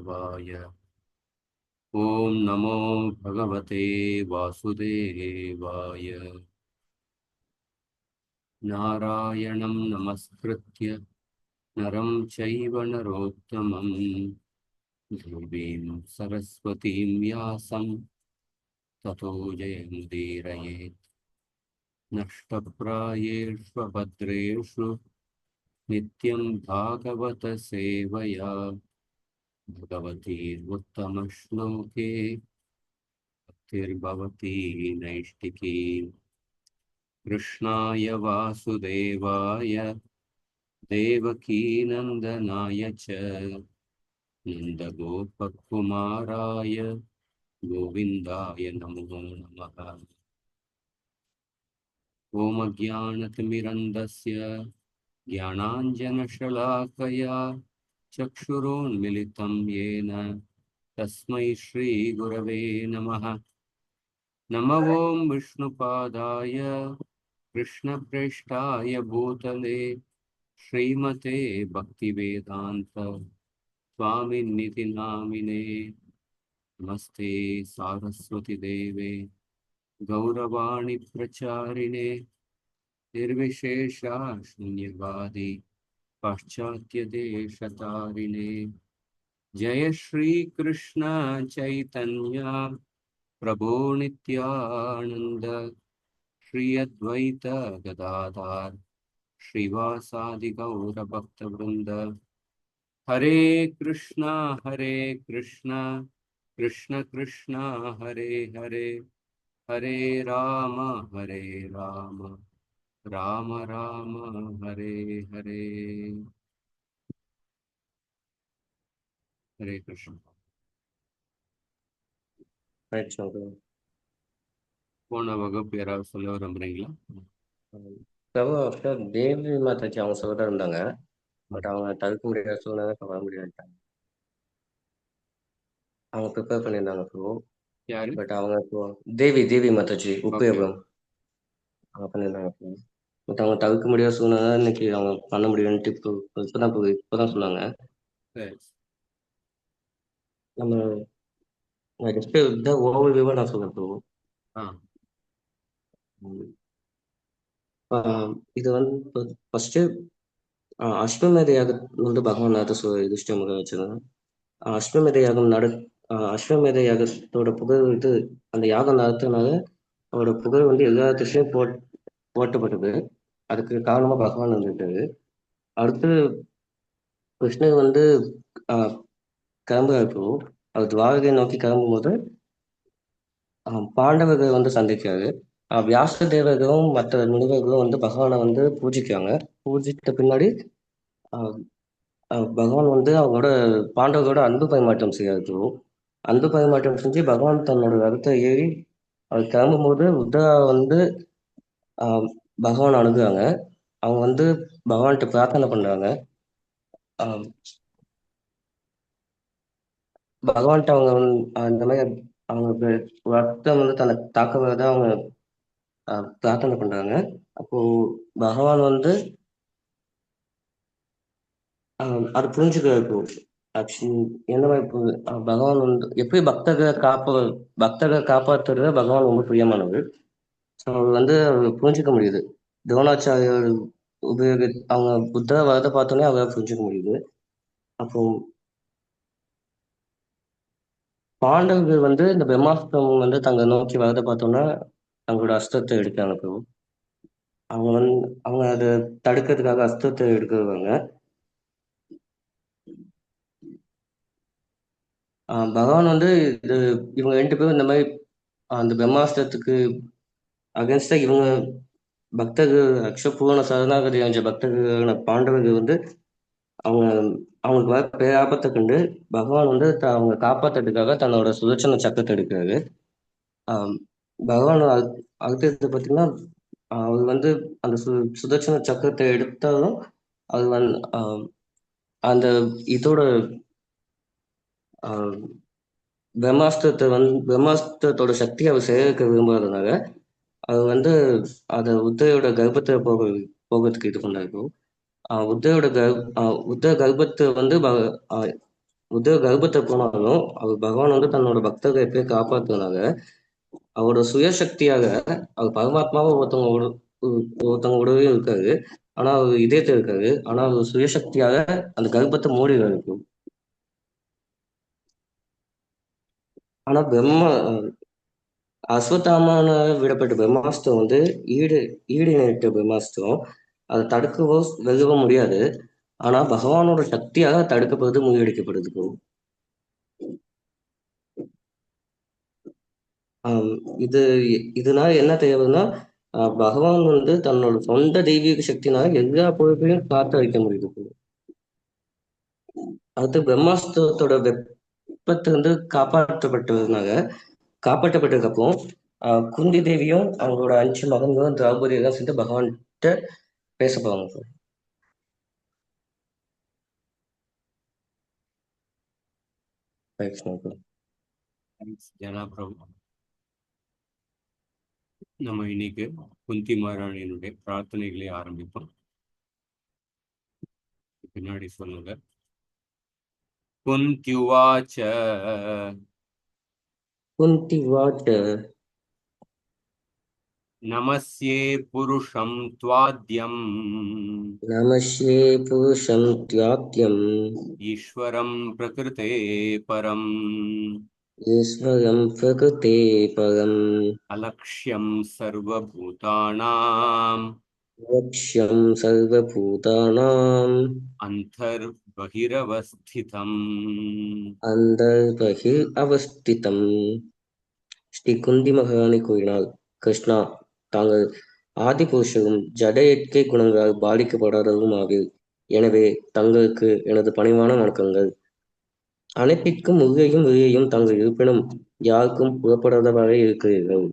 वासुदेवाय। ॐ नमो भगवते वासुदेवाय। नारायणं नमस्कृत्य नरं चैव नरोत्तमं देवीं सरस्वतीं व्यासं ततो जयमुदीरयेत्। नष्टप्रायेष्वभद्रेषु नित्यं भागवत सेवया भगवतीर्वुत्तमश्लोके भक्तिर्भवती नैष्टिकी। कृष्णाय वासुदेवाय देवकीनन्दनाय च नन्दगोपकुमाराय गोविन्दाय नमो नमः। ॐ अज्ञानतिमिरन्धस्य ज्ञानाञ्जनशलाकया चक्षुरोन्मिलितं येन तस्मै श्रीगुरवे नमः। नमो ॐ विष्णुपादाय कृष्णप्रेष्ठाय भूतले श्रीमते भक्तिवेदान्त स्वामिनिति नामिने। नमस्ते सारस्वती देवे गौरवाणी प्रचारिणे निर्विशेषा शून्यवादी पाश्चात्य देशतारिणे। जय श्री कृष्ण चैतन्य प्रभो नित्यानंद श्री अद्वैत गदाधर श्रीवासादि गौर भक्त वृंद। हरे कृष्णा कृष्ण कृष्ण हरे हरे हरे राम हरे राम राम राम हरे हरे। हरे कृष्ण। ரைட் சங்கர். போன வகுப்பு யாராவது சொல்ல விரும்புறீங்களா? பிரபு ஆஃப்டர் தேவி மாதாஜி அவங்க சொல்லிட்டு இருந்தாங்க. பட் அவங்க தவிர்க்க முடியாத சூழ்நிலை வர முடியாதுட்டாங்க. அவங்க ப்ரிப்பேர் பண்ணியிருந்தாங்க ப்ரோ. யாரு? பட் அவங்க இப்போ தேவி மாதாஜி ஓகே. உபயோகம் அவங்க பண்ணியிருந்தாங்க ப்ரோ. பட் அவங்க தவிர்க்க முடியாத சூழ்நிலை இன்னைக்கு அவங்க பண்ண முடியும்னு இப்போதான் சொன்னாங்க. சரி. நம்ம ஜஸ்ட் இதான் ஓவர்வியூவாக நான் சொல்றேன் ப்ரோ. ஆ இது வந்து ஃபர்ஸ்ட் அஸ்வமேத யாகம் வந்து பகவான் யுதிஷ்டிர வச்சிருந்தாங்க. அஸ்வமேத யாகம் அஸ்வமேத யாகத்தோட புகழ் வந்து அந்த யாகம் நடத்தினால அவரோட புகழ் வந்து எல்லா திசையும் போட்டப்பட்டது. அதுக்கு காரணமா பகவான் வந்துட்டாரு. அடுத்து கிருஷ்ணர் வந்து ஆஹ் கிளம்புறப்போ அவர் துவாரகை நோக்கி கிளம்பும் போது பாண்டவர்கள் வந்து சந்திக்கிறாரு. வியாச தேவர்களும் மற்ற முனிவர்களும் வந்து பகவானை வந்து பூஜிக்கிறாங்க. பூஜித்த பின்னாடி ஆஹ் பகவான் வந்து அவங்களோட பாண்டவர்களோட அன்பு பரிமாற்றம் செய்யாது. அன்பு பரிமாற்றம் செஞ்சு பகவான் தன்னோட ரதத்தை ஏறி அவர் கிளம்பும்போது உத்தரா வந்து ஆஹ் பகவான் அணுகுறாங்க. அவங்க வந்து பகவான்கிட்ட பிரார்த்தனை பண்றாங்க. ஆஹ் பகவான்கிட்ட அவங்க இந்த மாதிரி அவங்க ரத்தம் வந்து தன்னை தாக்க வரத அவங்க பிரார்த்தனை பண்றாங்க. அப்போ பகவான் வந்து அது புரிஞ்சுக்கிறாரு. ஆக்சுவலி என்ன மாதிரி பகவான் வந்து எப்படி பக்தர்களை காப்பாத்துறத பகவான் ரொம்ப பிரியமானவர். ஸோ அவர் வந்து அவர் புரிஞ்சுக்க முடியுது. துரோணாச்சாரியர் அவங்க புத்தரை வரதை பார்த்தோன்னே அவரை புரிஞ்சுக்க முடியுது. அப்போ பாண்டவர்கள் வந்து இந்த பிரம்மாஸ்திரம் வந்து தங்களை நோக்கி வரதை பார்த்தோன்னா தங்களோட அஸ்திரத்தை எடுக்காங்க. இப்போ அவங்க அதை தடுக்கிறதுக்காக அஸ்திரத்தை எடுக்கிறாங்க. பகவான் வந்து இது இவங்க 2 பேரும் இந்த மாதிரி அந்த பிரம்மாஸ்திரத்துக்கு அகேன்ஸ்டா இவங்க பக்தர்கள் பூரண சரணாகதி அடைஞ்ச பக்தர்களான பாண்டவர்கள் வந்து அவங்க அவங்களுக்கு வர பேராபத்தை கண்டு பகவான் வந்து அவங்க காப்பாத்துறதுக்காக தன்னோட சுதர்சன சக்கரத்தை எடுக்கிறாரு. ஆஹ் பகவான் அடுத்தது பார்த்தீங்கன்னா அவர் வந்து அந்த சுதர்சன சக்கரத்தை எடுத்தாலும் அது வந்து அந்த இதோட ஆஹ் பிரம்மாஸ்திரத்தோட சக்தி அவர் சேகரிக்க விரும்பாததுனால அது வந்து அதை உத்தரையோட கர்ப்பத்தை போகிறதுக்கு இது பண்ணாரு. உத்தர கர்ப்பத்தை வந்து கர்ப்பத்தை போனாலும் அவர் பகவான் வந்து தன்னோட பக்தர்களை எப்பயும் காப்பாத்துனாங்க. அவரோட சுயசக்தியாக அவர் பரமாத்மாவும் ஒருத்தவங்க கூடவே இருக்காரு. ஆனா அவர் இதயத்துல இருக்காரு. ஆனா அவர் சுயசக்தியாக அந்த கர்ப்பத்தை மூடிடுறாரு. ஆனா அஸ்வத்தாமான விடப்பட்ட பிரம்மாஸ்திரம் வந்து ஈடு ஈடு இணைத்த பிரம்மாஸ்திரம். அதை தடுக்கவோ வெல்லவோ முடியாது. ஆனா பகவானோட சக்தியாக தடுக்கப்படுது, முறியடிக்கப்படுது bro. ஆம், இது இதனால என்ன தேவைன்னா பகவான் வந்து தன்னோட சொந்த தெய்வீக சக்தினால எல்லா பொறுப்பையும் காத்து வைக்க முடியுது bro. அது பிரம்மாஸ்திரத்தோட வெப்பத்திலிருந்து காப்பாற்றப்பட்டதுக்கு அப்புறம் குந்தி தேவியும் அவங்களோட 5 மகன்களும் திரௌபதி எல்லாம் சேர்ந்து பகவான்கிட்ட பேச போவாங்க bro. Thanks, bro. ஜனா பிரபு. நம்ம இன்னைக்கு குந்தி மகாராணியினுடைய பிரார்த்தனைகளை ஆரம்பிப்போம். பின்னாடி சொல்லுங்க. குந்த்யுவாச்ச குந்தி வாட்ட நமஸ்யே புருஷம் த்வாத்யம் நமஸ்யே புருஷம் தியாத்யம் ஈஸ்வரம் பிரகிருதே பரம் ஈஸ்வரம் பிரகிருதே பரம் அலக்ஷ்யம் சர்வபூதானாம் லக்ஷ்யம் சர்வபூதானாம் அந்தர்பகிரவஸ்திதம். அந்தர்பகிர் அவஸ்திதம். ஸ்ரீ குந்தி மகாராணி கூறினாள், கிருஷ்ணா, தாங்கள் ஆதிபுருஷரும் ஜட இயற்கை குணங்களால் பாதிக்கப்படாதவரும் ஆவீர். எனவே தங்களுக்கு எனது பணிவான வணக்கங்கள். அனைத்திற்கும் உரியையும் உரியையும் தாங்கள் இருப்பினும் யாருக்கும் புறப்படாதவாறே இருக்கிறீர்கள்.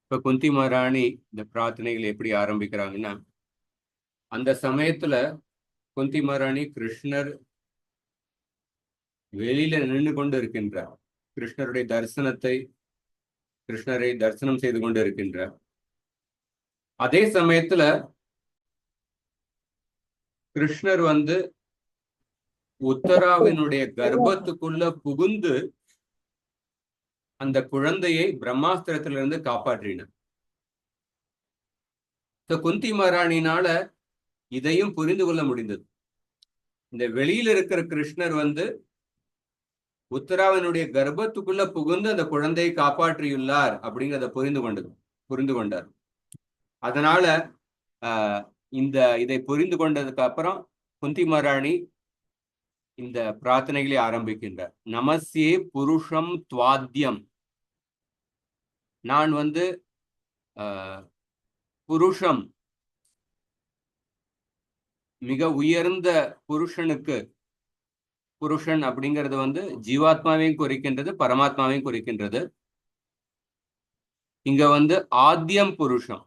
இப்ப குந்தி மகாராணி இந்த பிரார்த்தனைகள் எப்படி ஆரம்பிக்கிறாங்கன்னா, அந்த சமயத்துல குந்தி மகாராணி கிருஷ்ணர் வெளியில நின்று கொண்டு இருக்கின்றார். கிருஷ்ணரை தரிசனம் செய்து கொண்டு இருக்கின்றார். அதே சமயத்துல கிருஷ்ணர் வந்து உத்தராவினுடைய கர்ப்பத்துக்குள்ள புகுந்து அந்த குழந்தையை பிரம்மாஸ்திரத்திலிருந்து காப்பாற்றினார். குந்தி மகாராணினால இதையும் புரிந்து கொள்ள முடிந்தது. இந்த வெளியில இருக்கிற கிருஷ்ணர் வந்து உத்தராவினுடைய கர்ப்பத்துக்குள்ள புகுந்து அந்த குழந்தையை காப்பாற்றியுள்ளார் அப்படிங்கிறத புரிந்து கொண்டார். அதனால இதை புரிந்து கொண்டதுக்கு அப்புறம் குந்தி மகாராணி இந்த பிரார்த்தனைகளை ஆரம்பிக்கின்றார். நமஸ்யே புருஷம் துவாத்யம். நான் வந்து புருஷம், மிக உயர்ந்த புருஷன் அப்படிங்கிறது வந்து ஜீவாத்மாவையும் குறிக்கின்றது, பரமாத்மாவையும் குறிக்கின்றது. இங்க வந்து ஆத்யம் புருஷம்.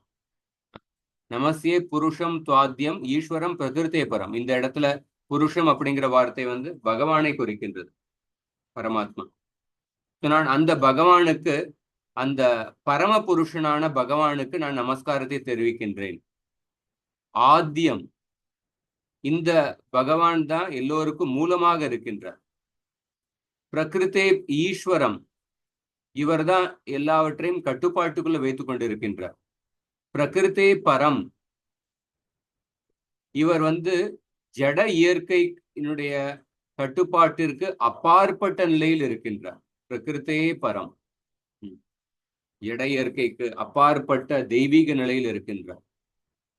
நமஸ்யே புருஷம் துவாத்யம் ஈஸ்வரம் பிரகிருதே பரம். இந்த இடத்துல புருஷம் அப்படிங்கிற வார்த்தை வந்து பகவானை குறிக்கின்றது, பரமாத்மா. நான் அந்த பகவானுக்கு, அந்த பரம புருஷனான பகவானுக்கு நான் நமஸ்காரத்தை தெரிவிக்கின்றேன். ஆத்யம், இந்த பகவான் தான் எல்லோருக்கும் மூலமாக இருக்கின்றார். பிரகிருதே ஈஸ்வரம், இவர்தான் எல்லாவற்றையும் கட்டுப்பாட்டுக்குள்ள வைத்துக் கொண்டிருக்கின்றார். பிரகிருதே பரம், இவர் வந்து ஜட இயற்கையினுடைய கட்டுப்பாட்டிற்கு அப்பாற்பட்ட நிலையில் இருக்கின்றார். பிரகிருதே பரம், ஜட இயற்கைக்கு அப்பாற்பட்ட தெய்வீக நிலையில் இருக்கின்றார்.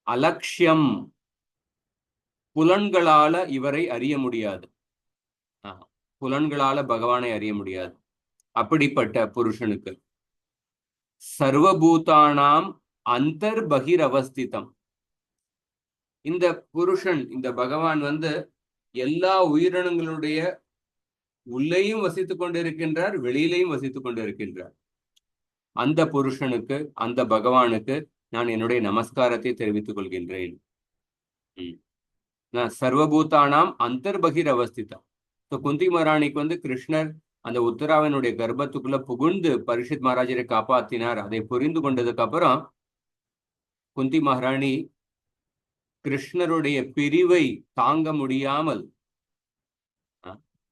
அலக்ஷ்யம், புலன்களால இவரை அறிய முடியாது. புலன்களால பகவானை அறிய முடியாது. அப்படிப்பட்ட புருஷனுக்கு சர்வபூதானாம் அந்தர்பகிர் அவஸ்திதம். இந்த புருஷன், இந்த பகவான் வந்து எல்லா உயிரினங்களுடைய உள்ளேயும் வசித்துக் கொண்டிருக்கின்றார், வெளியிலையும் வசித்துக் கொண்டிருக்கின்றார். அந்த புருஷனுக்கு, அந்த பகவானுக்கு நான் என்னுடைய நமஸ்காரத்தை தெரிவித்துக் கொள்கின்றேன். சர்வபூதானாம் அந்தர்பகிர் அவஸ்திதம். குந்தி மகாராணிக்கு வந்து கிருஷ்ணர் அந்த உத்தராவினுடைய கர்ப்பத்துக்குள்ள புகுந்து பரீட்சித் மகாராஜரை காப்பாற்றினார். அதை புரிந்து கொண்டதுக்கு அப்புறம் குந்தி மகாராணி கிருஷ்ணருடைய பிரிவை தாங்க முடியாமல்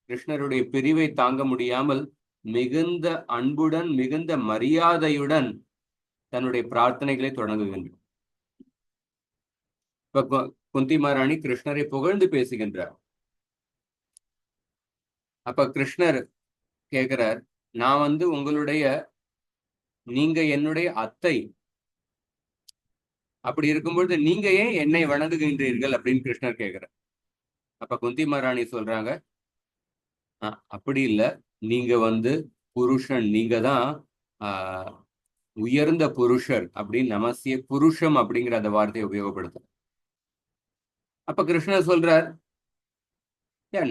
கிருஷ்ணருடைய பிரிவை தாங்க முடியாமல் மிகுந்த அன்புடன் மிகுந்த மரியாதையுடன் தன்னுடைய பிரார்த்தனைகளை தொடங்குகின்றார். இப்ப குந்தி மகாராணி கிருஷ்ணரை புகழ்ந்து பேசுகின்றார். அப்ப கிருஷ்ணர் கேட்கிறார், நான் நீங்க என்னுடைய அத்தை, அப்படி இருக்கும்பொழுது நீங்க ஏன் என்னை வணங்குகின்றீர்கள் அப்படின்னு கிருஷ்ணர் கேட்கிறார். அப்ப குந்தி மகாராணி சொல்றாங்க, அப்படி இல்ல, நீங்க புருஷன், நீங்க தான் உயர்ந்த புருஷர் அப்படின்னு நமசிய புருஷம் அப்படிங்கிற அந்த வார்த்தையை உபயோகப்படுத்த. அப்ப கிருஷ்ணர் சொல்றார்,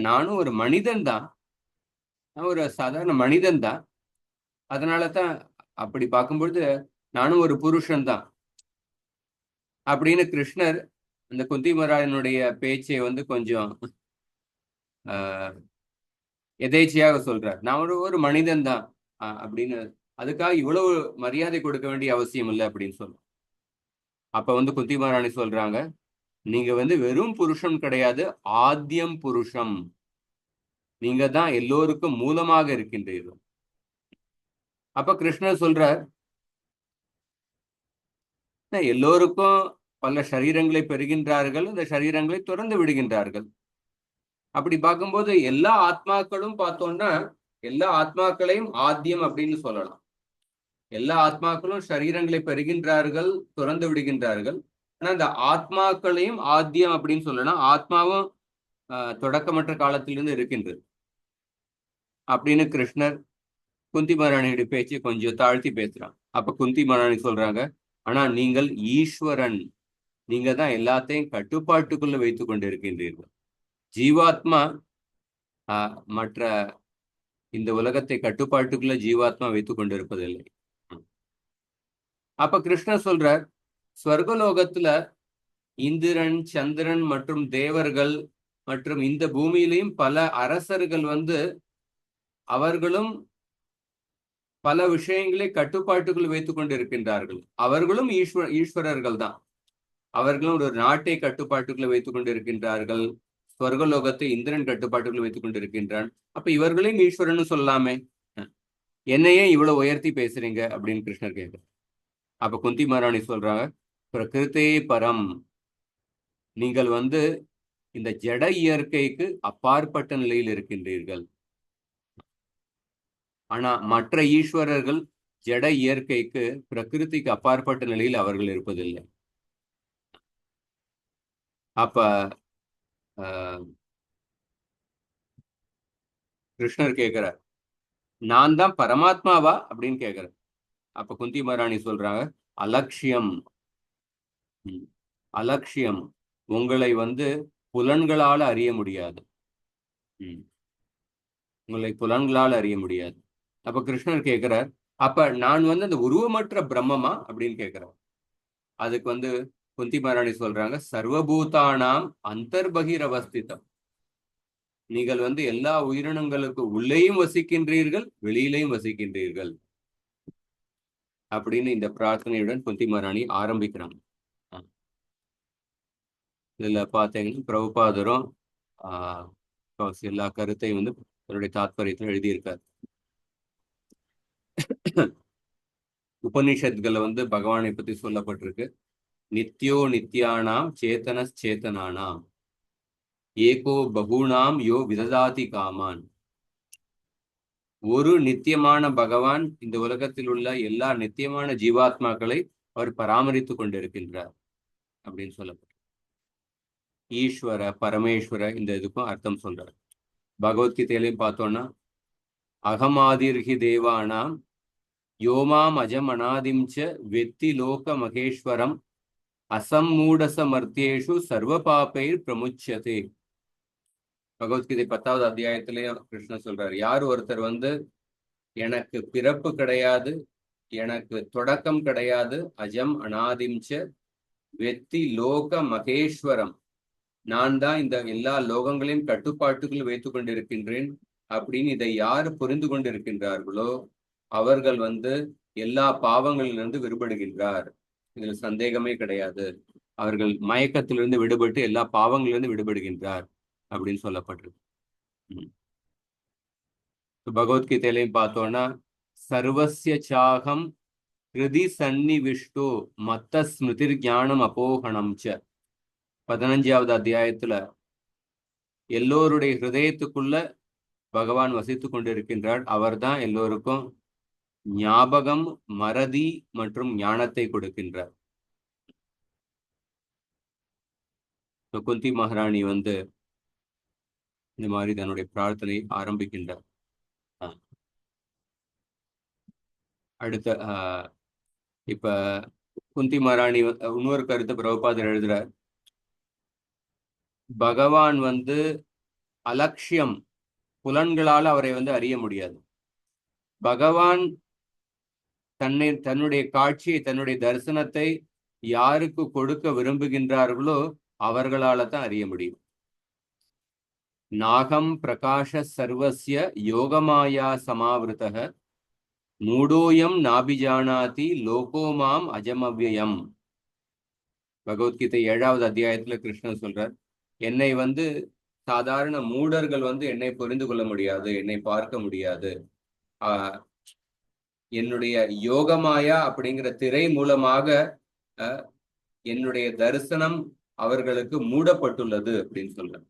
நானும் ஒரு மனிதன் தான், நான் ஒரு சாதாரண மனிதன் தான், அதனால தான் அப்படி பார்க்கும்பொழுது நானும் ஒரு புருஷன் தான் அப்படின்னு கிருஷ்ணர் அந்த குந்தி மகாராஜனுடைய பேச்சை கொஞ்சம் எதேச்சையாக சொல்றார். நான் ஒரு மனிதன் தான் அப்படின்னு, அதுக்காக இவ்வளவு மரியாதை கொடுக்க வேண்டிய அவசியம் இல்லை அப்படின்னு சொல்ல. அப்ப குந்தி மகாராணி சொல்றாங்க, நீங்க வெறும் புருஷன் கிடையாது, ஆத்யம் புருஷம், நீங்க தான் எல்லோருக்கும் மூலமாக இருக்கின்றீர்கள். அப்ப கிருஷ்ணர் சொல்றார், எல்லோருக்கும் பல சரீரங்களை பெறுகின்றார்கள், அந்த சரீரங்களை துறந்து விடுகின்றார்கள். அப்படி பார்க்கும்போது எல்லா ஆத்மாக்களும் பார்த்தோம்னா எல்லா ஆத்மாக்களையும் ஆத்யம் அப்படின்னு சொல்லலாம். எல்லா ஆத்மாக்களும் சரீரங்களை பெறுகின்றார்கள், துறந்து விடுகின்றார்கள். ஆனா அந்த ஆத்மாக்களையும் ஆத்யம் அப்படின்னு சொல்லலாம். ஆத்மாவும் தொடக்கமற்ற காலத்திலிருந்து இருக்கின்றது அப்படின்னு கிருஷ்ணர் குந்தி மகாராணியுடைய பேச்சை கொஞ்சம் தாழ்த்தி பேசுறான். அப்ப குந்தி மகாராணி சொல்றாங்க, ஆனா நீங்கள் ஈஸ்வரன், நீங்க தான் எல்லாத்தையும் கட்டுப்பாட்டுக்குள்ள வைத்துக் கொண்டிருக்கின்றீர்கள். ஜீவாத்மா மற்ற இந்த உலகத்தை கட்டுப்பாட்டுக்குள்ள ஜீவாத்மா வைத்துக் கொண்டிருப்பதில்லை. அப்ப கிருஷ்ணர் சொல்றார், ஸ்வர்கலோகத்துல இந்திரன், சந்திரன் மற்றும் தேவர்கள் மற்றும் இந்த பூமியிலையும் பல அரசர்கள் அவர்களும் பல விஷயங்களை கட்டுப்பாட்டுக்குள் வைத்துக் கொண்டிருக்கின்றார்கள். அவர்களும் ஈஸ்வரர்கள் தான். அவர்களும் ஒரு நாட்டை கட்டுப்பாட்டுக்குள்ள வைத்துக் கொண்டிருக்கின்றார்கள். ஸ்வர்கலோகத்தை இந்திரன் கட்டுப்பாட்டுக்குள் வைத்துக் கொண்டிருக்கின்றான். அப்ப இவர்களையும் ஈஸ்வரன் சொல்லலாமே, என்னையே இவ்வளவு உயர்த்தி பேசுறீங்க அப்படின்னு கிருஷ்ணர் கேட்க. அப்ப குந்தி மகாராணி சொல்றாங்க, பிரகிருத்தே பரம், நீங்கள் இந்த ஜட இயற்கைக்கு அப்பாற்பட்ட நிலையில் இருக்கின்றீர்கள். ஆனா மற்ற ஈஸ்வரர்கள் ஜட இயற்கைக்கு பிரகிருதிக்கு அப்பாற்பட்ட நிலையில் அவர்கள் இருப்பதில்லை. அப்ப கிருஷ்ணர் கேட்கிறார், நான் தான் பரமாத்மாவா அப்படின்னு கேட்கிறார். அப்ப குந்தி மகாராணி சொல்றாங்க, அலட்சியம், அலட்சியம், உங்களை புலன்களால அறிய முடியாது, உங்களை புலன்களால் அறிய முடியாது. அப்ப கிருஷ்ணர் கேட்கிறார், அப்ப நான் அந்த உருவமற்ற பிரம்மமா அப்படின்னு கேட்கிறார். அதுக்கு குந்தி மகாராணி சொல்றாங்க, சர்வபூதானாம் அந்தர்பகிரவஸ்திதம், நீங்கள் எல்லா உயிரினங்களுக்கு உள்ளேயும் வசிக்கின்றீர்கள், வெளியிலையும் வசிக்கின்றீர்கள் அப்படின்னு இந்த பிரார்த்தனையுடன் குந்தி மகாராணி ஆரம்பிக்கிறாங்க. இதுல பார்த்தீங்கன்னா பிரபுபாதரும் எல்லா கருத்தையும் தன்னுடைய தாத்பரியத்தில் எழுதியிருக்கார். உபநிஷத்களை பகவானை பத்தி சொல்லப்பட்டிருக்கு. நித்யோ நித்யானாம் சேத்தனானாம் ஏகோ பகுனாம் யோ விததாதி காமான். ஒரு நித்தியமான பகவான் இந்த உலகத்தில் உள்ள எல்லா நித்தியமான ஜீவாத்மாக்களை அவர் பராமரித்து கொண்டிருக்கின்றார் அப்படின்னு சொல்லப்பட்ட ஈஸ்வர பரமேஸ்வர இந்த இதுக்கும் அர்த்தம் சொல்றார். பகவத்கீதையிலையும் பார்த்தோம்னா, அகமாதிர்ஹி தேவானாம் யோமாம் அஜம் அநாதிம்ச வெத்தி லோக மகேஸ்வரம் அசம்மூடசமர்த்தியேஷு சர்வ பாப்பைர் பிரமுச்சதே. பகவத்கீதை 10வது அத்தியாயத்திலேயே கிருஷ்ணர் சொல்றாரு, யார் ஒருத்தர் எனக்கு பிறப்பு கிடையாது, எனக்கு தொடக்கம் கிடையாது, அஜம் அநாதிம்ச வெத்தி லோக மகேஸ்வரம், நான் தான் இந்த எல்லா லோகங்களையும் கட்டுப்பாட்டுக்குள் வைத்துக் கொண்டிருக்கின்றேன் அப்படின்னு இதை யார் புரிந்து கொண்டிருக்கின்றார்களோ அவர்கள் எல்லா பாவங்களிலிருந்து விடுபடுகின்றார். இதுல சந்தேகமே கிடையாது. அவர்கள் மயக்கத்திலிருந்து விடுபட்டு எல்லா பாவங்களிலிருந்து விடுபடுகின்றார் அப்படின்னு சொல்லப்பட்டிருக்கு. பகவத்கீதையிலையும் பார்த்தோம்னா சர்வஸ்ய சாகம் ஹிருதி சந்நிவிஷ்டோ மத்த ஸ்மிருதிர் ஞானம் அபோகணம் ச 15வது அத்தியாயத்துல எல்லோருடைய ஹிருதயத்துக்குள்ள பகவான் வசித்து கொண்டிருக்கின்றார். அவர்தான் எல்லோருக்கும் ஞாபகம், மறதி மற்றும் ஞானத்தை கொடுக்கின்றார். குந்தி மகாராணி வந்து இந்த மாதிரி தன்னுடைய பிரார்த்தனை ஆரம்பிக்கின்றார். அடுத்த இப்ப குந்தி மகாராணி இன்னொரு கருத்து பிரபுபாதர் எழுதுறார். பகவான் வந்து அலட்சியம், புலன்களால் அவரை வந்து அறிய முடியாது. பகவான் தன்னுடைய காட்சியை, தன்னுடைய தரிசனத்தை யாருக்கு கொடுக்க விரும்புகின்றார்களோ அவர்களால தான் அறிய முடியும். நாகம் பிரகாஷ சர்வஸ்ய யோகமாயா சமாவிருத்தக மூடோயம் நாபிஜானாதி லோகோமாம் அஜமவ்யயம். பகவத்கீதை 7வது அத்தியாயத்துல கிருஷ்ணன் சொல்றார், என்னை வந்து சாதாரண மூடர்கள் வந்து என்னை புரிந்து கொள்ள முடியாது, என்னை பார்க்க முடியாது. என்னுடைய யோகமாயா அப்படிங்கிற திரை மூலமாக என்னுடைய தரிசனம் அவர்களுக்கு மூடப்பட்டுள்ளது அப்படின்னு சொல்றாங்க.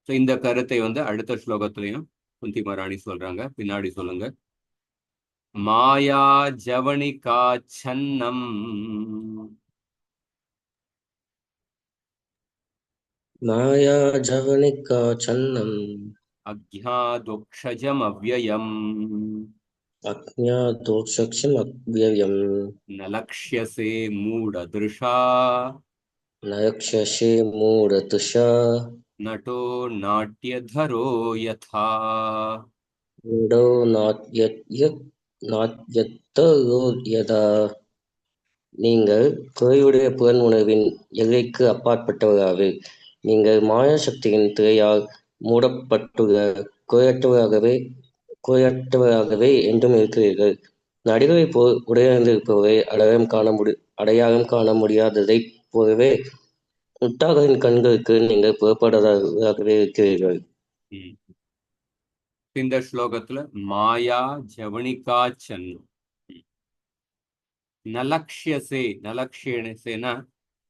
இந்த கருத்தை வந்து அடுத்த ஸ்லோகத்திலையும் குந்தி மகாராணி சொல்றாங்க. பின்னாடி சொல்லுங்க. மாயா ஜவனிகா சன்னம் மாயா ஜவனிகா சன்னம் அக்ஞாதோக்ஷஜம் அவ்யயம் அக்ஞாதோக்ஷம் அவ்யயம் நலக்ஷ்யசே மூடதிருஷா நயக்ஷசே மூடதுஷா நட்டோ நாட்யதரோ யதா மூடோ நாத்யத்தோ யதா. நீங்கள் குறையுடைய புலன் உணர்வின் எல்லைக்கு அப்பாற்பட்டவராகவே, நீங்கள் மாயா சக்தியின் திரையால் மூடப்பட்டுள்ள குறையற்றவராகவே என்றும் இருக்கிறீர்கள். நடிகரைப் போல் உடையணிந்திருப்பவரை அடையாளம் காண முடியாததைப் போலவே முட்டாள்களின் கண்களுக்கு நீங்கள் புறப்படாதவராகவே இருக்கிறீர்கள். இந்த ஸ்லோகத்துல மாயா ஜவனிகா சன்னம் நலக்ஷ்யசே, நலக்ஷேனா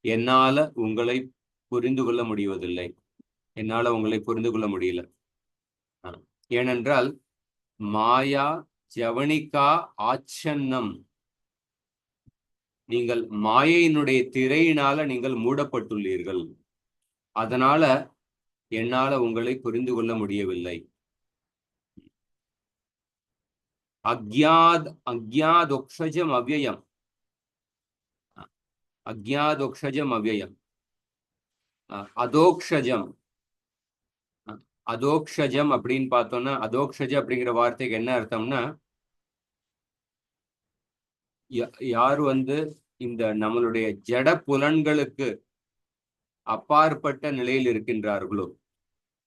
என்னால உங்களை புரிந்து கொள்ள முடிவதில்லை, என்னால உங்களை புரிந்து கொள்ள முடியல. ஏனென்றால் மாயா ஜவனிகா ஆச்சன்னம், நீங்கள் மாயையினுடைய திரையினால நீங்கள் மூடப்பட்டுள்ளீர்கள். அதனால என்னால உங்களை புரிந்து கொள்ள முடியவில்லை. அக்ஞாதோக்ஷஜம் அவ்யயம், அக்ஞாதோக்ஷஜம் அவ்யயம். அதோக்ஷஜம், அதோக்ஷஜம் அப்படின்னு பார்த்தோம்னா, அதோக்ஷஜ அப்படிங்கிற வார்த்தைக்கு என்ன அர்த்தம்னா, யார் வந்து இந்த நம்மளுடைய ஜட புலன்களுக்கு அப்பாற்பட்ட நிலையில் இருக்கின்றார்களோ,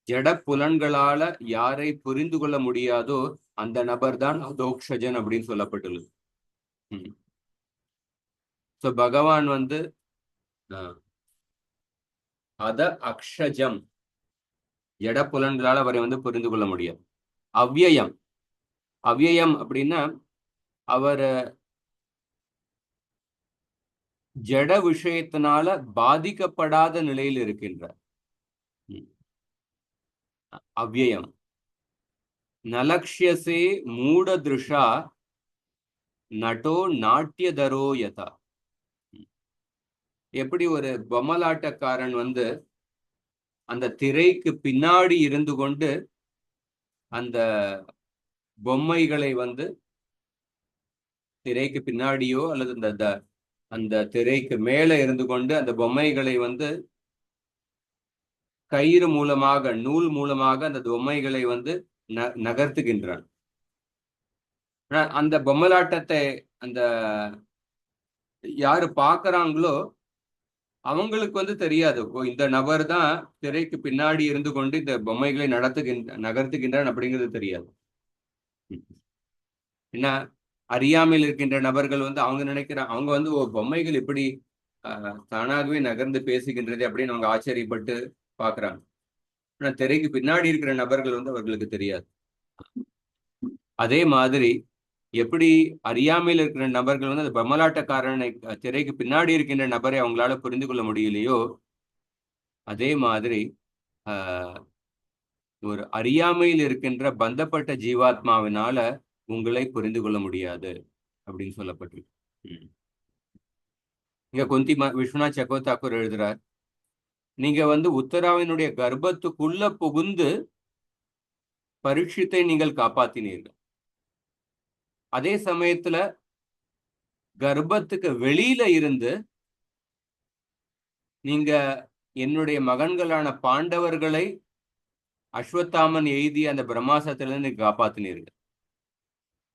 ஜட புலன்களால யாரை புரிந்து கொள்ள முடியாதோ அந்த நபர் தான் அதோக்ஷஜன் அப்படின்னு சொல்லப்பட்டுள்ளது. பகவான் வந்து அத அக்ஷஜம், ஜட புலன்களால் அவரை வந்து புரிந்து கொள்ள முடியாது. அவ்யயம், அவ்யயம் அப்படின்னா அவர் ஜட விஷயத்தினால பாதிக்கப்படாத நிலையில் இருக்கின்றார். அவ்யயம். நலக்ஷ்யசே மூடதிருஷா நட்டோ நாட்டியதரோ யதா. எப்படி ஒரு பொம்மலாட்டக்காரன் வந்து அந்த திரைக்கு பின்னாடி இருந்து கொண்டு அந்த பொம்மைகளை வந்து திரைக்கு பின்னாடியோ அல்லது அந்த திரைக்கு மேல இருந்து கொண்டு அந்த பொம்மைகளை வந்து கயிறு மூலமாக, நூல் மூலமாக அந்த பொம்மைகளை வந்து நகர்த்துகின்றான். அந்த பொம்மலாட்டத்தை அந்த யாரு பாக்குறாங்களோ அவங்களுக்கு வந்து தெரியாது, இந்த நபர் தான் திரைக்கு பின்னாடி இருந்து கொண்டு இந்த பொம்மைகளை நகர்த்துகின்றான் அப்படிங்கிறது தெரியாது. என்ன அறியாமையில் இருக்கின்ற நபர்கள் வந்து அவங்க நினைக்கிறாங்க, அவங்க வந்து பொம்மைகள் இப்படி தானாகவே நகர்ந்து பேசுகின்றது அப்படின்னு அவங்க ஆச்சரியப்பட்டு பாக்குறாங்க. ஆனா திரைக்கு பின்னாடி இருக்கிற நபர்கள் வந்து அவர்களுக்கு தெரியாது. அதே மாதிரி எப்படி அறியாமையில் இருக்கிற நபர்கள் வந்து அந்த பிரம்மலாட்டக்காரனை திரைக்கு பின்னாடி இருக்கின்ற நபரை அவங்களால புரிந்து கொள்ள முடியலையோ, அதே மாதிரி ஆஹ் ஒரு அறியாமையில் இருக்கின்ற பந்தப்பட்ட ஜீவாத்மாவினால உங்களை புரிந்து கொள்ள முடியாது அப்படின்னு சொல்லப்பட்டிருக்கு. ம். இங்க விஸ்வநாத் சக்கரவர்த்தி எழுதுறார், நீங்க வந்து உத்தராவினுடைய கர்ப்பத்துக்குள்ள புகுந்து பரீட்சித்தை நீங்கள் காப்பாத்தினீர்கள். அதே சமயத்துல கர்ப்பத்துக்கு வெளியில இருந்து நீங்க என்னுடைய மகன்களான பாண்டவர்களை அஸ்வத்தாமன் எய்திய அந்த பிரம்மாசத்திலிருந்து நீங்க காப்பாத்தினீர்கள்.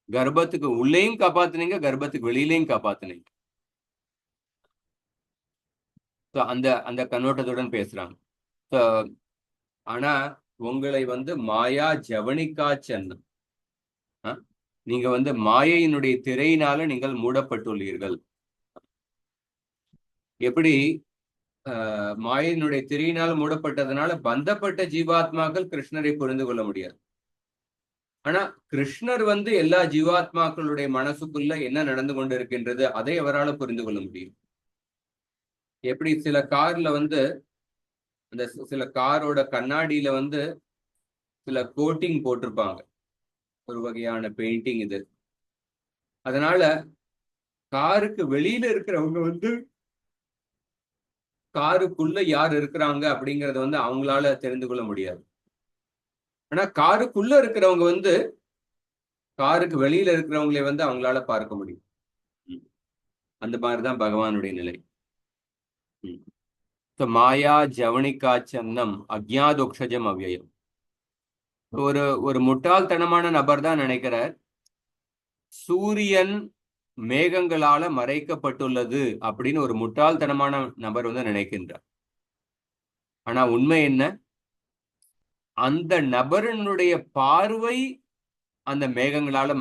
கர்ப்பத்துக்கு உள்ளேயும் காப்பாத்தினீங்க, கர்ப்பத்துக்கு வெளியிலையும் காப்பாத்தினீங்க. அந்த அந்த கண்ணோட்டத்துடன் பேசுறாங்க. ஆனா உங்களை வந்து மாயா ஜவனிக்கா சென்னம், நீங்க வந்து மாயையினுடைய திரையினால நீங்கள் மூடப்பட்டுள்ளீர்கள். எப்படி மாயையினுடைய திரையினால் மூடப்பட்டதுனால பந்தப்பட்ட ஜீவாத்மாக்கள் கிருஷ்ணரை புரிந்து கொள்ள முடியாது. ஆனா கிருஷ்ணர் வந்து எல்லா ஜீவாத்மாக்களுடைய மனசுக்குள்ள என்ன நடந்து கொண்டு இருக்கின்றது அதை அவரால் புரிந்து கொள்ள முடியும். எப்படி சில கார்ல வந்து அந்த சில காரோட கண்ணாடியில வந்து சில கோட்டிங் போட்டிருப்பாங்க, ஒரு வகையான பெயிண்டிங் இது. அதனால காருக்கு வெளியில இருக்கிறவங்க வந்து காருக்குள்ள யார் இருக்கிறாங்க அப்படிங்கறத வந்து அவங்களால தெரிந்து கொள்ள முடியாது. ஆனா காருக்குள்ள இருக்கிறவங்க வந்து காருக்கு வெளியில இருக்கிறவங்களை வந்து அவங்களால பார்க்க முடியும். அந்த மாதிரிதான் பகவானுடைய நிலை. மாயா ஜவனிக்கா சன்னம் அக்ஞாதோக்ஷஜம் அவ்யயம். ஒரு ஒரு முட்டாள்தனமான நபர் தான் நினைக்கிறார் சூரியன் மேகங்களால மறைக்கப்பட்டுள்ளது அப்படின்னு. ஒரு முட்டாள்தனமான நபர் வந்து நினைக்கின்றார். ஆனா உண்மை என்ன, அந்த நபரனுடைய பார்வை அந்த மேகங்களால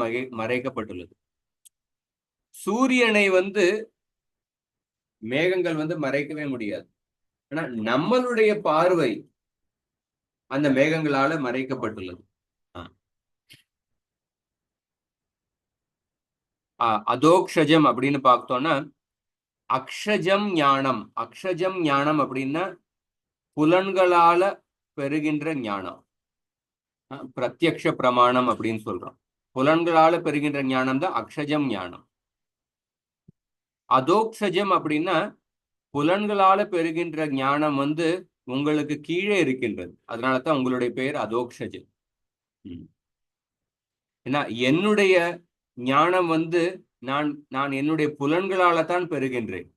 மறைக்கப்பட்டுள்ளது. சூரியனை வந்து மேகங்கள் வந்து மறைக்கவே முடியாது. ஆனா நம்மளுடைய பார்வை அந்த மேகங்களால மறைக்கப்பட்டுள்ளது. அதோக்ஷஜம் அப்படின்னு பார்த்தோம்னா அக்ஷஜம் ஞானம். அக்ஷஜம் ஞானம் அப்படின்னா புலன்களால பெறுகின்ற ஞானம். பிரத்யக்ஷ பிரமாணம் அப்படின்னு சொல்றோம். புலன்களால பெறுகின்ற ஞானம் தான் அக்ஷஜம் ஞானம். அதோக்ஷஜம் அப்படின்னா புலன்களால பெறுகின்ற ஞானம் வந்து உங்களுக்கு கீழே இருக்கின்றது. அதனாலதான் உங்களுடைய பெயர் அதோக்ஷஜம். ஏன்னா என்னுடைய ஞானம் வந்து நான் நான் என்னுடைய புலன்களால தான் பெறுகின்றேன்.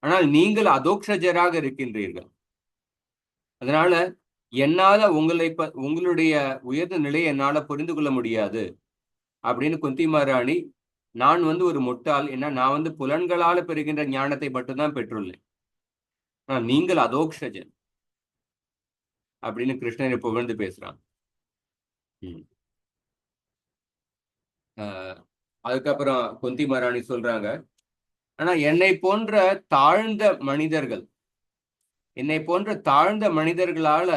ஆனால் நீங்கள் அதோக்ஷஜராக இருக்கின்றீர்கள். அதனால என்னால உங்களுடைய உயர்ந்த நிலையை என்னால புரிந்து கொள்ள முடியாது அப்படின்னு குந்தி மகாராணி, நான் வந்து ஒரு முட்டாள், ஏன்னா நான் வந்து புலன்களால பெறுகின்ற ஞானத்தை மட்டும்தான் பெற்றுள்ளேன், நீங்கள் அதோக்ஷஜன் அப்படின்னு கிருஷ்ணரை புகழ்ந்து பேசுறான். அதுக்கப்புறம் குந்தி மகாராணி சொல்றாங்க, ஆனா என்னை போன்ற தாழ்ந்த மனிதர்களால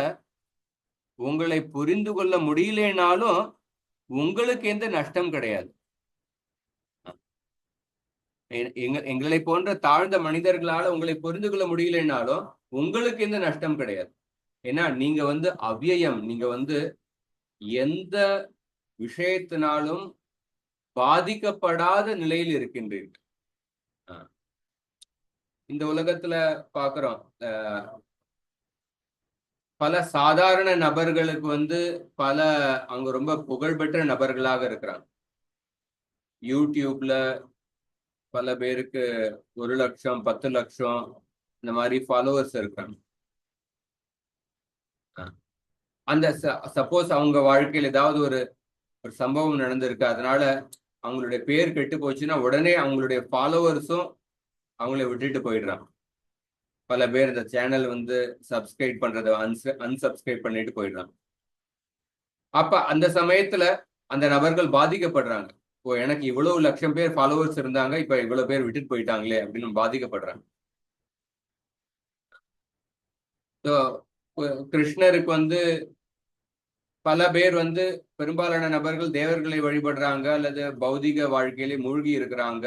உங்களை புரிந்து கொள்ள முடியலனாலும் உங்களுக்கு எந்த நஷ்டம் கிடையாது. எங்களை போன்ற தாழ்ந்த மனிதர்களால உங்களை புரிந்து கொள்ள முடியலனாலும் உங்களுக்கு எந்த நஷ்டம் கிடையாது. ஏன்னா நீங்க வந்து அவ்யயம், நீங்க வந்து எந்த விஷயத்தினாலும் பாதிக்கப்படாத நிலையில் இருக்கின்றீர்கள். இந்த உலகத்துல பாக்குறோம், பல சாதாரண நபர்களுக்கு வந்து அங்க ரொம்ப புகழ்பெற்ற நபர்களாக இருக்கிறாங்க. யூடியூப்ல பல பேருக்கு 1 லட்சம் 10 லட்சம் இந்த மாதிரி ஃபாலோவர்ஸ் இருக்காங்க. அந்த சப்போஸ் அவங்க வாழ்க்கையில் ஏதாவது ஒரு சம்பவம் நடந்திருக்கு, அதனால அவங்களுடைய பேர் கெட்டு போச்சுன்னா உடனே அவங்களுடைய ஃபாலோவர்ஸும் அவங்கள விட்டுட்டு போயிடுறாங்க. பல பேர் இந்த சேனல் வந்து சப்ஸ்கிரைப் பண்றதை அன்சப்ஸ்கிரைப் பண்ணிட்டு போயிடுறாங்க. அப்ப அந்த சமயத்துல அந்த நபர்கள் பாதிக்கப்படுறாங்க. ஓ, எனக்கு இவ்வளவு லட்சம் பேர் ஃபாலோவர்ஸ் இருந்தாங்க, இப்ப இவ்வளவு பேர் விட்டுட்டு போயிட்டாங்களே அப்படின்னு பாதிக்கப்படுறாங்க. கிருஷ்ணருக்கு வந்து பல பேர் வந்து பெரும்பாலான நபர்கள் தேவர்களை வழிபடுறாங்க அல்லது பௌதிக வாழ்க்கையிலே மூழ்கி இருக்கிறாங்க.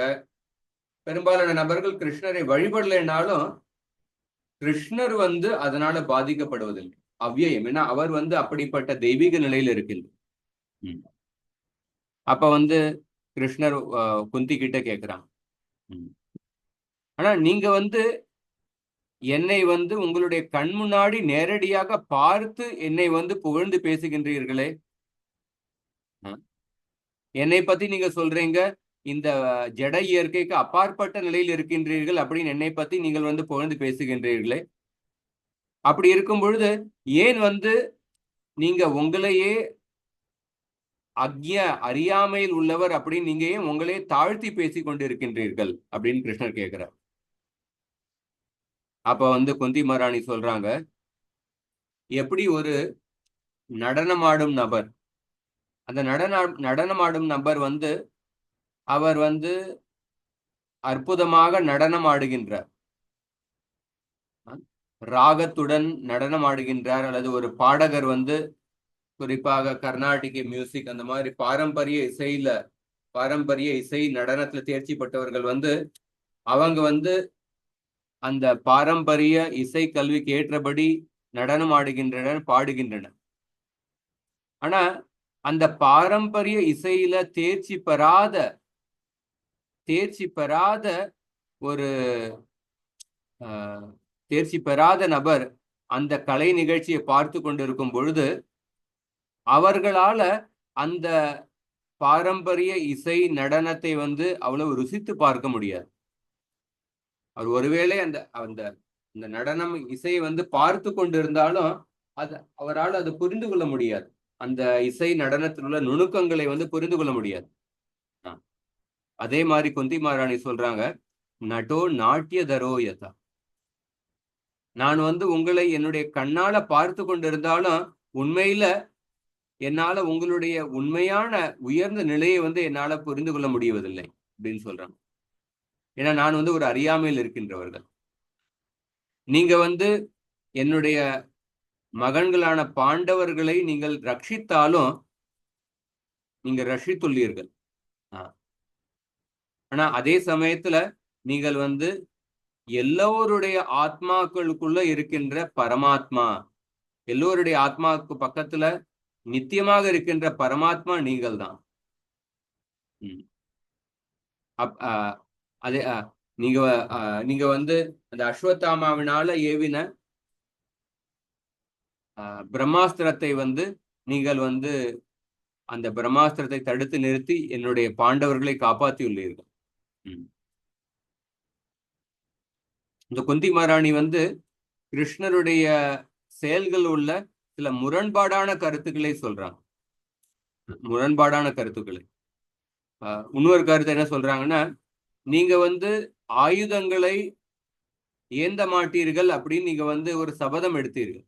பெரும்பாலான நபர்கள் கிருஷ்ணரை வழிபடலைன்னாலும் கிருஷ்ணர் வந்து அதனால பாதிக்கப்படுவதில்லை. அவ்வியம், ஏன்னா அவர் வந்து அப்படிப்பட்ட தெய்வீக நிலையில இருக்கின்றார். அப்ப வந்து கிருஷ்ணர் குந்தி கிட்ட கேட்கிறாங்க, ஆனா நீங்க வந்து என்னை வந்து உங்களுடைய கண் முன்னாடி நேரடியாக பார்த்து என்னை வந்து புகழ்ந்து பேசுகின்றீர்களே, என்னை பத்தி நீங்க சொல்றீங்க இந்த ஜட இயற்கைக்கு அப்பாற்பட்ட நிலையில் இருக்கின்றீர்கள் அப்படின்னு என்னை பத்தி நீங்கள் வந்து புகழ்ந்து பேசுகின்றீர்களே, அப்படி இருக்கும் பொழுது ஏன் வந்து நீங்க உங்களையே அறியாமையில் உள்ளவர் அப்படின்னு நீங்க ஏன் உங்களே தாழ்த்தி பேசிக் கொண்டிருக்கின்றீர்கள் அப்படின்னு கிருஷ்ணர் கேட்கிறார். அப்ப வந்து குந்தி மகாராணி சொல்றாங்க, எப்படி ஒரு நடனமாடும் நபர், அந்த நடனமாடும் நபர் வந்து அவர் வந்து அற்புதமாக நடனம் ஆடுகின்றார், ராகத்துடன் நடனம் ஆடுகின்றார், அல்லது ஒரு பாடகர் வந்து குறிப்பாக கர்நாடிக் மியூசிக் அந்த மாதிரி பாரம்பரிய இசை நடனத்துல தேர்ச்சி பட்டவர்கள் வந்து அவங்க வந்து அந்த பாரம்பரிய இசை கல்விக்கு ஏற்றபடி நடனம் ஆடுகின்றனர், பாடுகின்றனர். ஆனா அந்த பாரம்பரிய இசையில தேர்ச்சி பெறாத ஒரு தேர்ச்சி பெறாத நபர் அந்த கலை நிகழ்ச்சியை பார்த்து கொண்டிருக்கும் பொழுது அவர்களால அந்த பாரம்பரிய இசை நடனத்தை வந்து அவ்வளவு ருசித்து பார்க்க முடியாது. அவர் ஒருவேளை அந்த அந்த இந்த நடனம் இசையை வந்து பார்த்து கொண்டிருந்தாலும் அவரால் அது புரிந்து கொள்ள முடியாது. அந்த இசை நடனத்தில் உள்ள நுணுக்கங்களை வந்து புரிந்து கொள்ள முடியாது. அதே மாதிரி குந்தி மகாராணி சொல்றாங்க, நடோ நாட்டிய தரோயதா, நான் வந்து உங்களை என்னுடைய கண்ணால பார்த்து கொண்டிருந்தாலும் உண்மையில என்னால உங்களுடைய உண்மையான உயர்ந்த நிலையை வந்து என்னால புரிந்து கொள்ள முடிவதில்லை அப்படின்னு சொல்றாங்க. ஏன்னா நான் வந்து ஒரு அறியாமையில் இருக்கின்றவர்கள். நீங்க வந்து என்னுடைய மகன்களான பாண்டவர்களை நீங்கள் ரட்சித்தாலும் நீங்க ரட்சித்துள்ளீர்கள். ஆனா அதே சமயத்துல நீங்கள் வந்து எல்லோருடைய ஆத்மாக்களுக்குள்ள இருக்கின்ற பரமாத்மா, எல்லோருடைய ஆத்மாவுக்கு பக்கத்துல நித்தியமாக இருக்கின்ற பரமாத்மா நீங்கள் தான். அதே நீங்க நீங்க வந்து அந்த அஸ்வத்தாமாவினால ஏவின பிரம்மாஸ்திரத்தை வந்து நீங்கள் வந்து அந்த பிரம்மாஸ்திரத்தை தடுத்து நிறுத்தி என்னுடைய பாண்டவர்களை காப்பாற்றியுள்ளீர்கள். இந்த குந்தி மகாராணி வந்து கிருஷ்ணருடைய செயல்கள் உள்ள சில முரண்பாடான கருத்துக்களை சொல்றாங்க. இன்னொரு கருத்து என்ன சொல்றாங்கன்னா, நீங்க வந்து ஆயுதங்களை ஏந்த மாட்டீர்கள் அப்படின்னு நீங்க வந்து ஒரு சபதம் எடுத்தீர்கள்.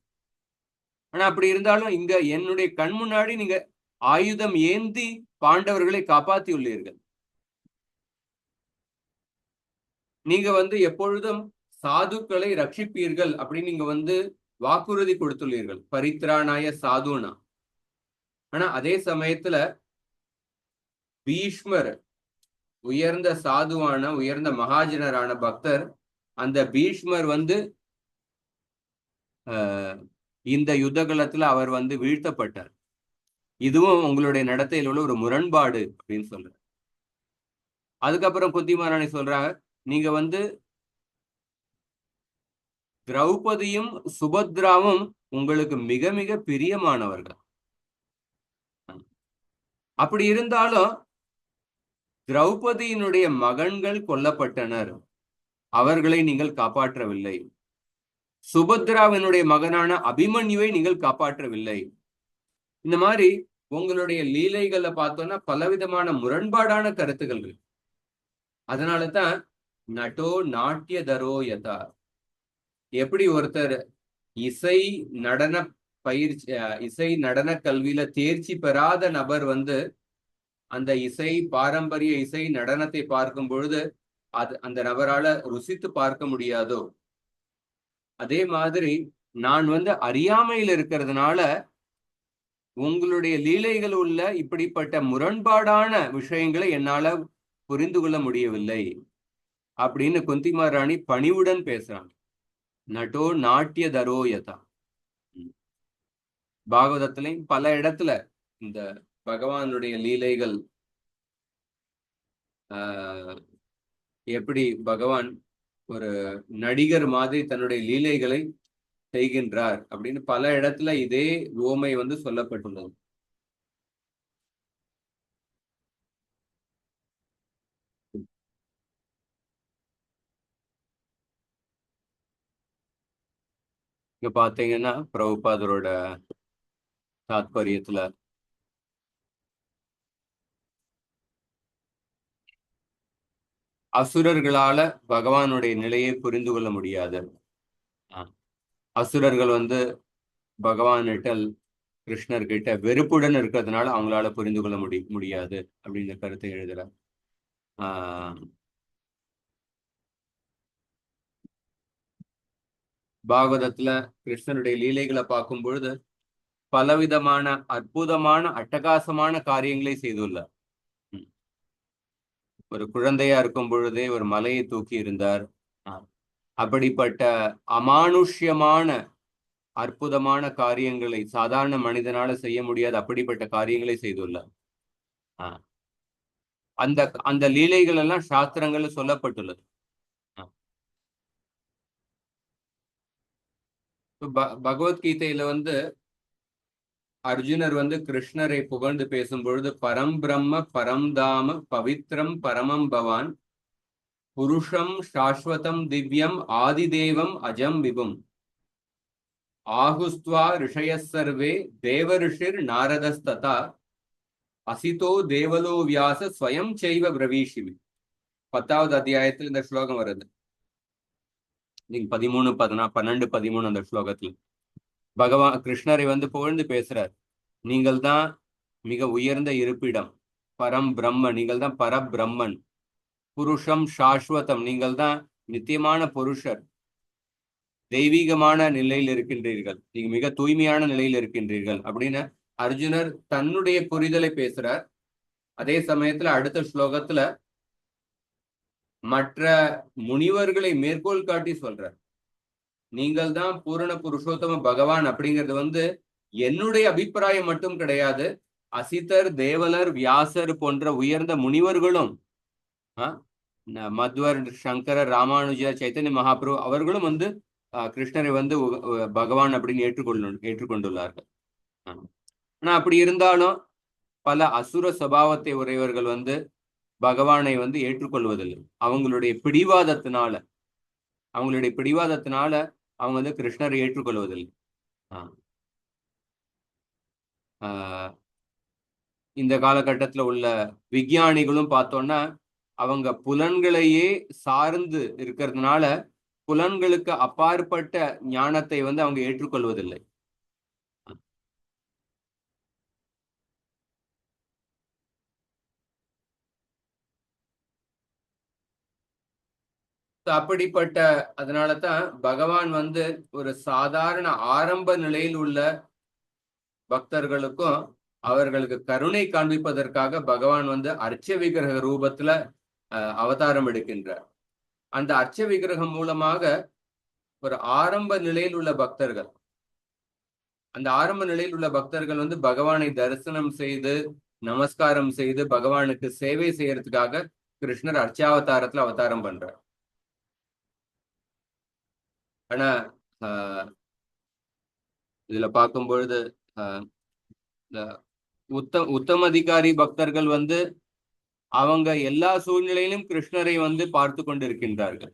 ஆனா அப்படி இருந்தாலும் இங்க என்னுடைய கண் முன்னாடி நீங்க ஆயுதம் ஏந்தி பாண்டவர்களை காப்பாற்றியுள்ளீர்கள். நீங்க வந்து எப்பொழுதும் சாதுக்களை ரட்சிப்பீர்கள் அப்படின்னு நீங்க வந்து வாக்குறுதி கொடுத்துள்ளீர்கள், பரித்ராணாய சாதுனா. ஆனா அதே சமயத்துல பீஷ்மர் உயர்ந்த சாதுவான உயர்ந்த மகாஜனரான பக்தர், அந்த பீஷ்மர் வந்து இந்த யுத்தகலத்துல அவர் வந்து வீழ்த்தப்பட்டார். இதுவும் உங்களுடைய நடத்தையில் உள்ள ஒரு முரண்பாடு அப்படின்னு சொல்ற. அதுக்கப்புறம் குந்தி மகாராணி சொல்றாங்க, நீங்க வந்து திரௌபதியும் சுபத்ராவும் உங்களுக்கு மிக மிக பிரியமானவர்கள். அப்படி இருந்தாலும் திரௌபதியினுடைய மகன்கள் கொல்லப்பட்டனர், அவர்களை நீங்கள் காப்பாற்றவில்லை. சுபத்ராவினுடைய மகனான அபிமன்யுவை நீங்கள் காப்பாற்றவில்லை. இந்த மாதிரி உங்களுடைய லீலைகளை பார்த்தோம்னா பலவிதமான முரண்பாடான கருத்துக்கள் இருக்கு. அதனாலதான் நடோ நாட்டிய தரோயதா, எப்படி ஒருத்தர் இசை நடன கல்வியில தேர்ச்சி பெறாத நபர் வந்து அந்த பாரம்பரிய இசை நடனத்தை பார்க்கும் பொழுது அந்த நபரால ருசித்து பார்க்க முடியாதோ, அதே மாதிரி நான் வந்து அறியாமையில் இருக்கிறதுனால உங்களுடைய லீலைகள் உள்ள இப்படிப்பட்ட முரண்பாடான விஷயங்களை என்னால புரிந்து கொள்ள முடியவில்லை அப்படின்னு குந்தி மகாராணி பணிவுடன் பேசுறாங்க. நட்டோ நாட்டிய தரோயதா. பாகவதத்திலையும் பல இடத்துல இந்த பகவானுடைய லீலைகள் எப்படி பகவான் ஒரு நடிகர் மாதிரி தன்னுடைய லீலைகளை செய்கின்றார் அப்படின்னு பல இடத்துல இதே உவமை சொல்லப்பட்டுள்ளது. இங்க பாத்தீங்கன்னா பிரபுபாதரோட தாத்பரியத்துல அசுரர்களால பகவானுடைய நிலையை புரிந்து கொள்ள முடியாது. அசுரர்கள் பகவானிட்டல் கிருஷ்ணர் கிட்ட வெறுப்புடன் இருக்கிறதுனால அவங்களால புரிந்து கொள்ள முடியாது அப்படிங்கிற கருத்தை எழுதுறார். பாகவதத்துல கிருஷ்ணனுடைய லீலைகளை பார்க்கும் பொழுது பலவிதமான அற்புதமான அட்டகாசமான காரியங்களை செய்துள்ளார். ஒரு குழந்தையா இருக்கும் பொழுதே ஒரு மலையை தூக்கி இருந்தார். அப்படிப்பட்ட அமானுஷ்யமான அற்புதமான காரியங்களை சாதாரண மனிதனால செய்ய முடியாத அப்படிப்பட்ட காரியங்களை செய்துள்ளார். அந்த அந்த லீலைகள் எல்லாம் சாஸ்திரங்கள்ல சொல்லப்பட்டுள்ளது. பகவத்கீதையில அர்ஜுனர் கிருஷ்ணரை புகழ்ந்து பேசும் பொழுது பரம் பிரம்ம பரம் தாம பவித்ரம் பரமம் பவான் புருஷம் சாஸ்வதம் திவ்யம் ஆதிதேவம் அஜம் விபும் ஆகுஸ்துவா ரிஷய சர்வே தேவ ரிஷிர் நாரதஸ்ததா அசிதோ தேவலோ வியாச ஸ்வயம் செய்வ பிரவீஷிவி. 10வது அத்தியாயத்தில் இந்த ஸ்லோகம் வருது. நீங்க 13, 12, 13 அந்த ஸ்லோகத்துல பகவான் கிருஷ்ணரை புகழ்ந்து பேசுறார். நீங்கள் தான் மிக உயர்ந்த இருப்பிடம், பரம் பிரம்ம, நீங்கள் தான் பரபிரம்மன், புருஷம் சாஸ்வதம், நீங்கள் தான் நித்தியமான புருஷர், தெய்வீகமான நிலையில் இருக்கின்றீர்கள், நீங்க மிக தூய்மையான நிலையில் இருக்கின்றீர்கள் அப்படின்னு அர்ஜுனர் தன்னுடைய புரிதலை பேசுறார். அதே சமயத்துல அடுத்த ஸ்லோகத்துல மற்ற முனிவர்களை மேற்கோள் காட்டி சொல்றார். நீங்கள் தான் பூரண புருஷோத்தம பகவான் அப்படிங்கிறது என்னுடைய அபிப்பிராயம் மட்டும் கிடையாது. அசிதர், தேவலர், வியாசர் போன்ற உயர்ந்த முனிவர்களும் மத்வர், சங்கரர், ராமானுஜர், சைத்தன்ய மகாபிரபு அவர்களும் கிருஷ்ணரை பகவான் அப்படின்னு ஏற்றுக்கொண்டுள்ளார்கள். ஆனா அப்படி இருந்தாலும் பல அசுர சபாவத்தை உடையவர்கள் பகவானை ஏற்றுக்கொள்வதில்லை. அவங்களுடைய பிடிவாதத்தினால அவங்க கிருஷ்ணரை ஏற்றுக்கொள்வதில்லை. இந்த காலகட்டத்தில் உள்ள விஞ்ஞானிகளும் பார்த்தோம்னா அவங்க புலன்களையே சார்ந்து இருக்கிறதுனால புலன்களுக்கு அப்பாற்பட்ட ஞானத்தை அவங்க ஏற்றுக்கொள்வதில்லை. அப்படிப்பட்ட அதனாலதான் பகவான் ஒரு சாதாரண ஆரம்ப நிலையில் உள்ள பக்தர்களுக்கும் அவர்களுக்கு கருணை காண்பிப்பதற்காக பகவான் அர்ச்ச விக்கிரக ரூபத்துல அவதாரம் எடுக்கின்றார். அந்த அர்ச்ச விக்கிரகம் மூலமாக ஒரு ஆரம்ப நிலையில் உள்ள பக்தர்கள், அந்த ஆரம்ப நிலையில் உள்ள பக்தர்கள் பகவானை தரிசனம் செய்து நமஸ்காரம் செய்து பகவானுக்கு சேவை செய்யறதுக்காக கிருஷ்ணர் அர்ச்சாவதாரத்துல அவதாரம் பண்றார். ஆனா இதுல பார்க்கும் பொழுது உத்தம அதிகாரி பக்தர்கள் அவங்க எல்லா சூழ்நிலையிலும் கிருஷ்ணரை பார்த்து கொண்டிருக்கின்றார்கள்.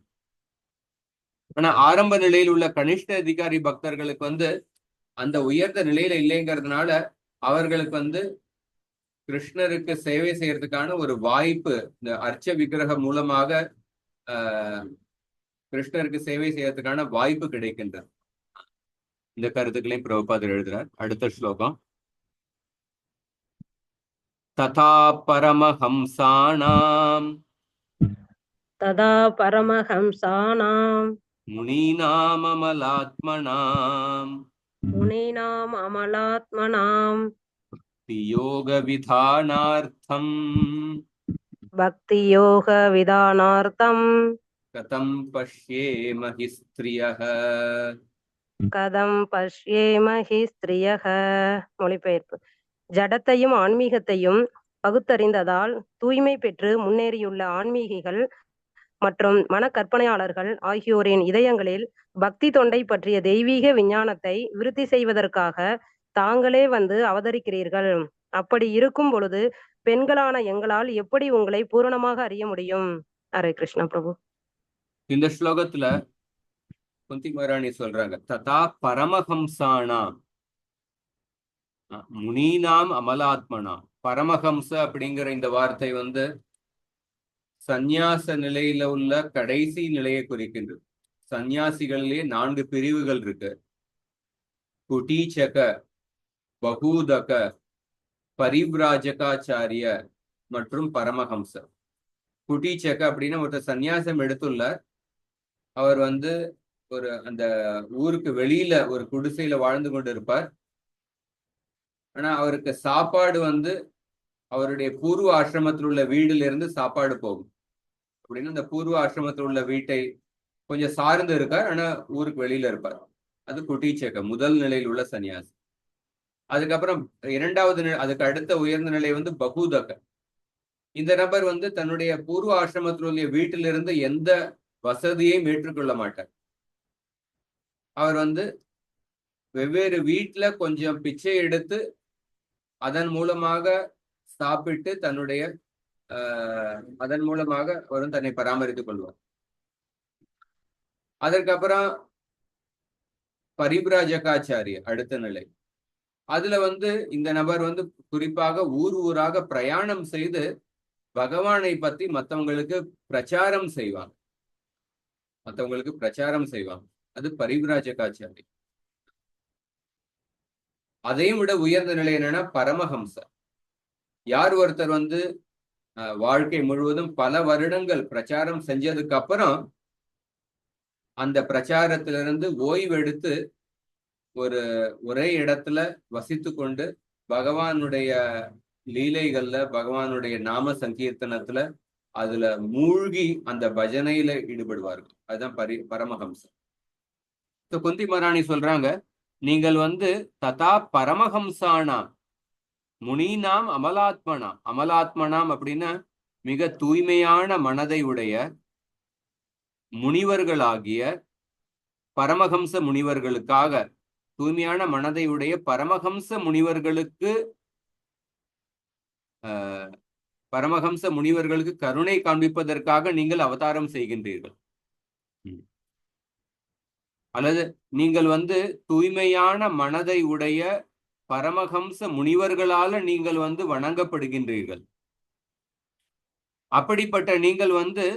ஆனா ஆரம்ப நிலையில் உள்ள கனிஷ்ட அதிகாரி பக்தர்களுக்கு அந்த உயர்ந்த நிலையில இல்லைங்கிறதுனால அவர்களுக்கு கிருஷ்ணருக்கு சேவை செய்யறதுக்கான ஒரு வாய்ப்பு இந்த அர்ச்ச விக்கிரகம் மூலமாக கிருஷ்ணருக்கு சேவை செய்யறதுக்கான வாய்ப்பு கிடைக்கின்றது. இந்த கருத்துக்களையும் பிரபுபாதர் எழுதுறார். அடுத்த ஸ்லோகம். ததா பரமஹம்சானாம் முனீனாம் அமலாத்மனாம் யோக விதானார்த்தம் பக்தி யோக விதானார்த்தம் கதம் பஷ்யேமஹி ஸ்திரியஹ. கதம் பஷ்யேமஹி ஸ்திரியக. மொழிபெயர்ப்பு. ஜடத்தையும் ஆன்மீகத்தையும் பகுத்தறிந்ததால் தூய்மை பெற்று முன்னேறியுள்ள ஆன்மீகிகள் மற்றும் மனக்கற்பனையாளர்கள் ஆகியோரின் இதயங்களில் பக்தி தொண்டை பற்றிய தெய்வீக விஞ்ஞானத்தை விருத்தி செய்வதற்காக தாங்களே வந்து அவதரிக்கிறீர்கள். அப்படி இருக்கும் பொழுது பெண்களான எங்களால் எப்படி உங்களை பூரணமாக அறிய முடியும்? ஹரே கிருஷ்ணா பிரபு. இந்த ஸ்லோகத்துல குந்தி மகாராணி சொல்றாங்க, ததா பரமஹம்சானாம் முனீனாம் அமலாத்மனா. பரமஹம்ச அப்படிங்கிற இந்த வார்த்தை வந்து சந்நியாச நிலையில உள்ள கடைசி நிலையை குறிக்கின்றது. சந்நியாசிகளிலே 4 பிரிவுகள் இருக்கு. குட்டீச்சக, பகூதக, பரிவ்ராஜகாச்சாரிய மற்றும் பரமஹம்ச. குட்டீச்சக அப்படின்னா ஒருத்தர் சந்நியாசம் எடுத்துள்ள அவர் வந்து ஒரு அந்த ஊருக்கு வெளியில ஒரு குடிசையில வாழ்ந்து கொண்டு இருப்பார். ஆனா அவருக்கு சாப்பாடு வந்து அவருடைய பூர்வ ஆசிரமத்தில் உள்ள வீடுல இருந்து சாப்பாடு போகும். அப்படின்னு அந்த பூர்வ ஆசிரமத்தில் உள்ள வீட்டை கொஞ்சம் சார்ந்து இருக்கார், ஆனா ஊருக்கு வெளியில இருப்பார். அது குட்டீச்சக, முதல் நிலையில் உள்ள சன்னியாசி. அதுக்கப்புறம் இரண்டாவது அதுக்கு அடுத்த உயர்ந்த நிலை வந்து பகூதக. இந்த நபர் வந்து தன்னுடைய பூர்வ ஆசிரமத்தில் உள்ள வீட்டிலிருந்து எந்த வசதியையும் ஏற்றுக்கொள்ள மாட்டார். அவர் வந்து வெவ்வேறு வீட்டுல கொஞ்சம் பிச்சை எடுத்து அதன் மூலமாக சாப்பிட்டு தன்னுடைய அதன் மூலமாக அவரும் தன்னை பராமரித்துக் கொள்வார். அதற்கப்புறம் பரிபிராஜகாச்சாரிய அடுத்த நிலை. அதுல வந்து இந்த நபர் வந்து குறிப்பாக ஊராக பிரயாணம் செய்து பகவானை பத்தி மற்றவங்களுக்கு பிரச்சாரம் செய்வாங்க. அது பரிபிராஜகாச்சாரி. அதையும் விட உயர்ந்த நிலை என்னன்னா பரமஹம்ச. யார் ஒருத்தர் வந்து வாழ்க்கை முழுவதும் பல வருடங்கள் பிரச்சாரம் செஞ்சதுக்கு அப்புறம் அந்த பிரச்சாரத்திலிருந்து ஓய்வெடுத்து ஒரே இடத்துல வசித்து கொண்டு பகவானுடைய லீலைகள்ல, பகவானுடைய நாம சங்கீர்த்தனத்துல அதுல மூழ்கி அந்த பஜனையில ஈடுபடுவார்கள். அதுதான் பரமஹம்சம். குந்தி மகாராணி சொல்றாங்க, நீங்கள் வந்து ததா பரமஹம்சானா முனீனாம் அமலாத்மனா. அமலாத்மனாம் அப்படின்னா மிக தூய்மையான மனதை உடைய முனிவர்களாகிய பரமஹம்ச முனிவர்களுக்காக, தூய்மையான மனதை உடைய பரமஹம்ச முனிவர்களுக்கு கருணை காண்பிப்பதற்காக நீங்கள் அவதாரம் செய்கின்றீர்கள். அல்லது நீங்கள் வந்து தூய்மையான மனதை உடைய பரமஹம்ச முனிவர்களால நீங்கள் வந்து வணங்கப்படுகின்றீர்கள். அப்படிப்பட்ட நீங்கள் வந்து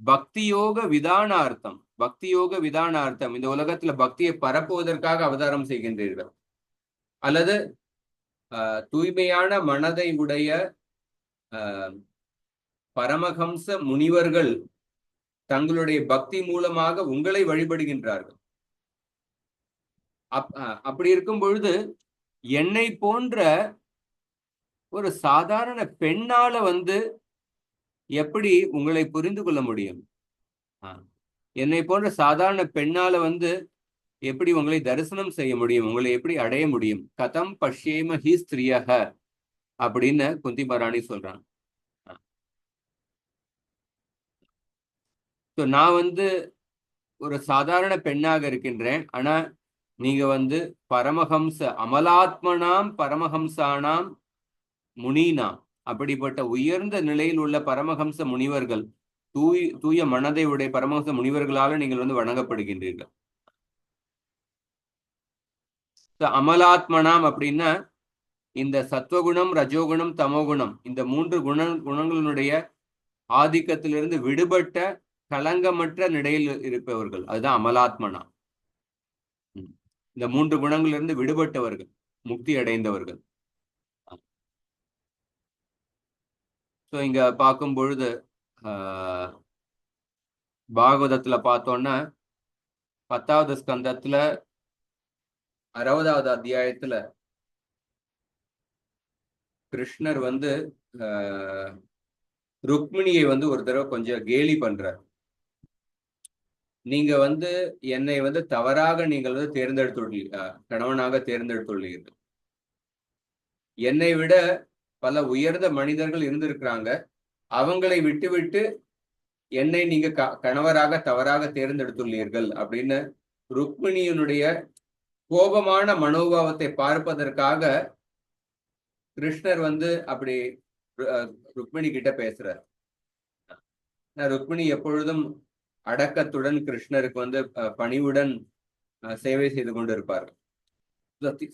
பக்தியோக விதானார்த்தம் இந்த உலகத்துல பக்தியை பரப்புவதற்காக அவதாரம் செய்கின்றீர்கள். அல்லது தூய்மையான மனதை உடைய பரமஹம்ச முனிவர்கள் தங்களுடைய பக்தி மூலமாக உங்களை வழிபடுகின்றார்கள். அப்படி இருக்கும் பொழுது என்னை போன்ற ஒரு சாதாரண பெண்ணால வந்து எப்படி உங்களை புரிந்து கொள்ள முடியும்? என்னை போன்ற சாதாரண பெண்ணால வந்து எப்படி உங்களை தரிசனம் செய்ய முடியும்? உங்களை எப்படி அடைய முடியும்? கதம் பஷ்யேம ஹி ஸ்திரியஹ அப்படின்னு குந்தி மகாராணி சொல்றாங்க. நான் வந்து ஒரு சாதாரண பெண்ணாக இருக்கின்றேன், ஆனா நீங்க வந்து பரமஹம்ச அமலாத்மனாம் பரமஹம்சானாம் முனீனாம், அப்படிப்பட்ட உயர்ந்த நிலையில் உள்ள பரமஹம்ச முனிவர்கள், தூய மனதை உடைய பரமஹம்ச முனிவர்களால நீங்கள் வந்து வணங்கப்படுகின்றீர்கள். அமலாத்மனாம் அப்படின்னா இந்த சத்வகுணம், ரஜோகுணம், தமோகுணம் இந்த 3 குணங்களுடைய ஆதிக்கத்திலிருந்து விடுபட்ட களங்கமற்ற நிலையில் இருப்பவர்கள், அதுதான் அமலாத்மனா. இந்த 3 குணங்களிலிருந்து விடுபட்டவர்கள், முக்தி அடைந்தவர்கள். இங்க பார்க்கும் பொழுது பாகவதத்துல பார்த்தோன்னா 10வது ஸ்கந்தத்துல 60வது அத்தியாயத்துல கிருஷ்ணர் வந்து ருக்மிணியை வந்து ஒரு தடவை கொஞ்சம் கேலி பண்றார். நீங்க வந்து என்னை வந்து தவறாக நீங்கள் வந்து கணவனாக தேர்ந்தெடுத்துள்ளீர்கள். என்னை விட பல உயர்ந்த மனிதர்கள் இருந்திருக்கிறாங்க. அவங்களை விட்டு என்னை நீங்க கணவராக தவறாக தேர்ந்தெடுத்துள்ளீர்கள் அப்படின்னு ருக்மிணியினுடைய கோபமான மனோபாவத்தை பார்ப்பதற்காக கிருஷ்ணர் வந்து அப்படி ருக்மிணி கிட்ட பேசுறார். ருக்மிணி எப்பொழுதும் அடக்கத்துடன் கிருஷ்ணருக்கு வந்து பணிவுடன் சேவை செய்து கொண்டு இருப்பார்கள்.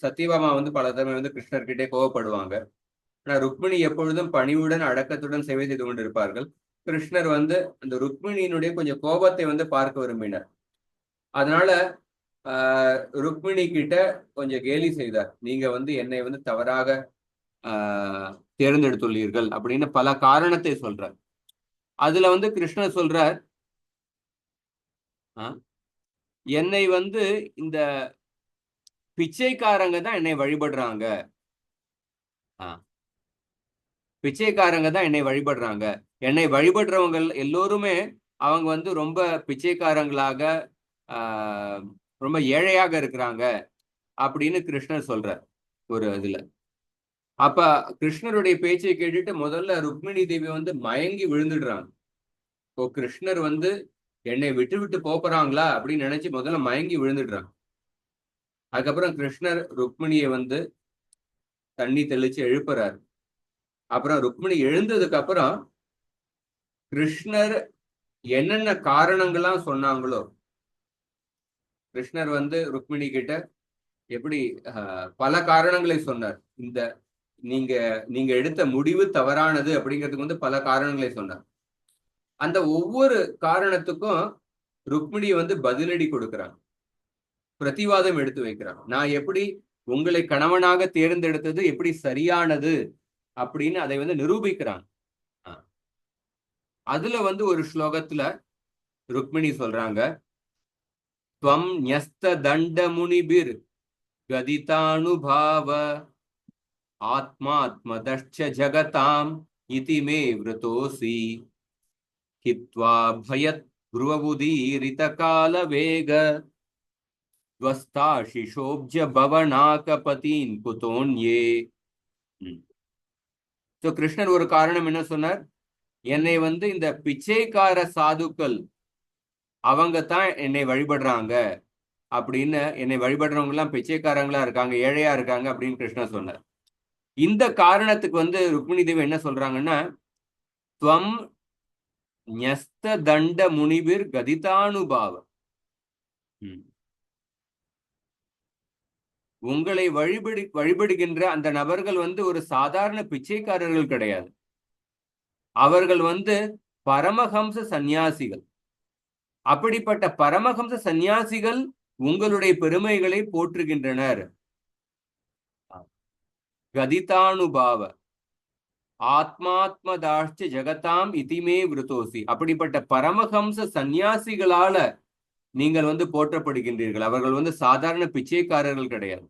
சத்யபாமா வந்து பல தடவை வந்து கிருஷ்ணர்கிட்டே கோவப்படுவாங்க. ஆனா ருக்மிணி எப்பொழுதும் பணிவுடன் அடக்கத்துடன் சேவை செய்து கொண்டு இருப்பார்கள். கிருஷ்ணர் வந்து அந்த ருக்மிணியினுடைய கொஞ்சம் கோபத்தை வந்து பார்க்க விரும்பினார். அதனால ருக்மிணி கிட்ட கொஞ்சம் கேலி செய்தார். நீங்க வந்து என்னை வந்து தவறாக தேர்ந்தெடுத்துள்ளீர்கள் அப்படின்னு பல காரணத்தை சொல்றார். அதுல வந்து கிருஷ்ணர் சொல்றார், என்னை வந்து இந்த பிச்சைக்காரங்க தான் என்னை வழிபடுறாங்க. பிச்சைக்காரங்க தான் என்னை வழிபடுறாங்க. என்னை வழிபடுறவங்க எல்லோருமே அவங்க வந்து ரொம்ப பிச்சைக்காரங்களாக ரொம்ப ஏழையாக இருக்கிறாங்க அப்படின்னு கிருஷ்ணர் சொல்றார் ஒரு இதுல. அப்ப கிருஷ்ணருடைய பேச்சை கேட்டுட்டு முதல்ல ருக்மிணி தேவி வந்து மயங்கி விழுந்துடுறாங்க. இப்போ கிருஷ்ணர் வந்து என்னை விட்டு போறாங்களா அப்படின்னு நினைச்சு முதல்ல மயங்கி விழுந்துடுறாங்க. அதுக்கப்புறம் கிருஷ்ணர் ருக்மிணியை வந்து தண்ணி தெளிச்சு எழுப்புறாரு. அப்புறம் ருக்மிணி எழுந்ததுக்கு அப்புறம் கிருஷ்ணர் என்னென்ன காரணங்கள்லாம் சொன்னாங்களோ, கிருஷ்ணர் வந்து ருக்மிணி கிட்ட எப்படி பல காரணங்களை சொன்னார். இந்த நீங்க எடுத்த முடிவு தவறானது அப்படிங்கிறதுக்கு வந்து பல காரணங்களை சொன்னார். அந்த ஒவ்வொரு காரணத்துக்கும் ருக்மிணி வந்து பதிலடி கொடுக்கிறாங்க, பிரதிவாதம் எடுத்து வைக்கிறாங்க. நான் எப்படி உங்களை கணவனாக தேர்ந்தெடுத்தது எப்படி சரியானது அப்படின்னு அதை வந்து நிரூபிக்கிறாங்க. அதுல வந்து ஒரு ஸ்லோகத்துல ருக்மிணி சொல்றாங்க, துவம் ஞஸ்த தண்ட முனிபிர் கதிதானுபாவ ஆத்மாத்மதஷ்ச ஜகதாம் இதி மே விருதோசி ஹித்வா பயத் ப்ருவபுதீரித கால வேக துவஸ்தாஷிஷோப்ஜ பவனாகபதீன் குதோன்யே. கிருஷ்ணர் ஒரு காரணம் என்ன சொன்னார், என்னை வந்து இந்த பிச்சைக்கார சாதுக்கள் அவங்க தான் என்னை வழிபடுறாங்க அப்படின்னு, என்னை வழிபடுறவங்க எல்லாம் பிச்சைக்காரங்களா இருக்காங்க, ஏழையா இருக்காங்க அப்படின்னு கிருஷ்ணர் சொன்னார். இந்த காரணத்துக்கு வந்து ருக்மிணி தேவி என்ன சொல்றாங்கன்னா, துவம் ஞஸ்த தண்ட முனிபிர் கதிதானுபாவ, உங்களை வழிபடுகின்ற அந்த நபர்கள் வந்து ஒரு சாதாரண பிச்சைக்காரர்கள் கிடையாது. அவர்கள் வந்து பரமஹம்ச சந்நியாசிகள். அப்படிப்பட்ட பரமஹம்ச சந்நியாசிகள் உங்களுடைய பெருமைகளை போற்றுகின்றனர். கதிதானுபாவ ஆத்மாத்மதாஷ்ச ஜகதாம் இதிமே விருதோசி. அப்படிப்பட்ட பரமஹம்ச சந்நியாசிகளால நீங்கள் வந்து போற்றப்படுகின்றீர்கள். அவர்கள் வந்து சாதாரண பிச்சைக்காரர்கள் கிடையாது.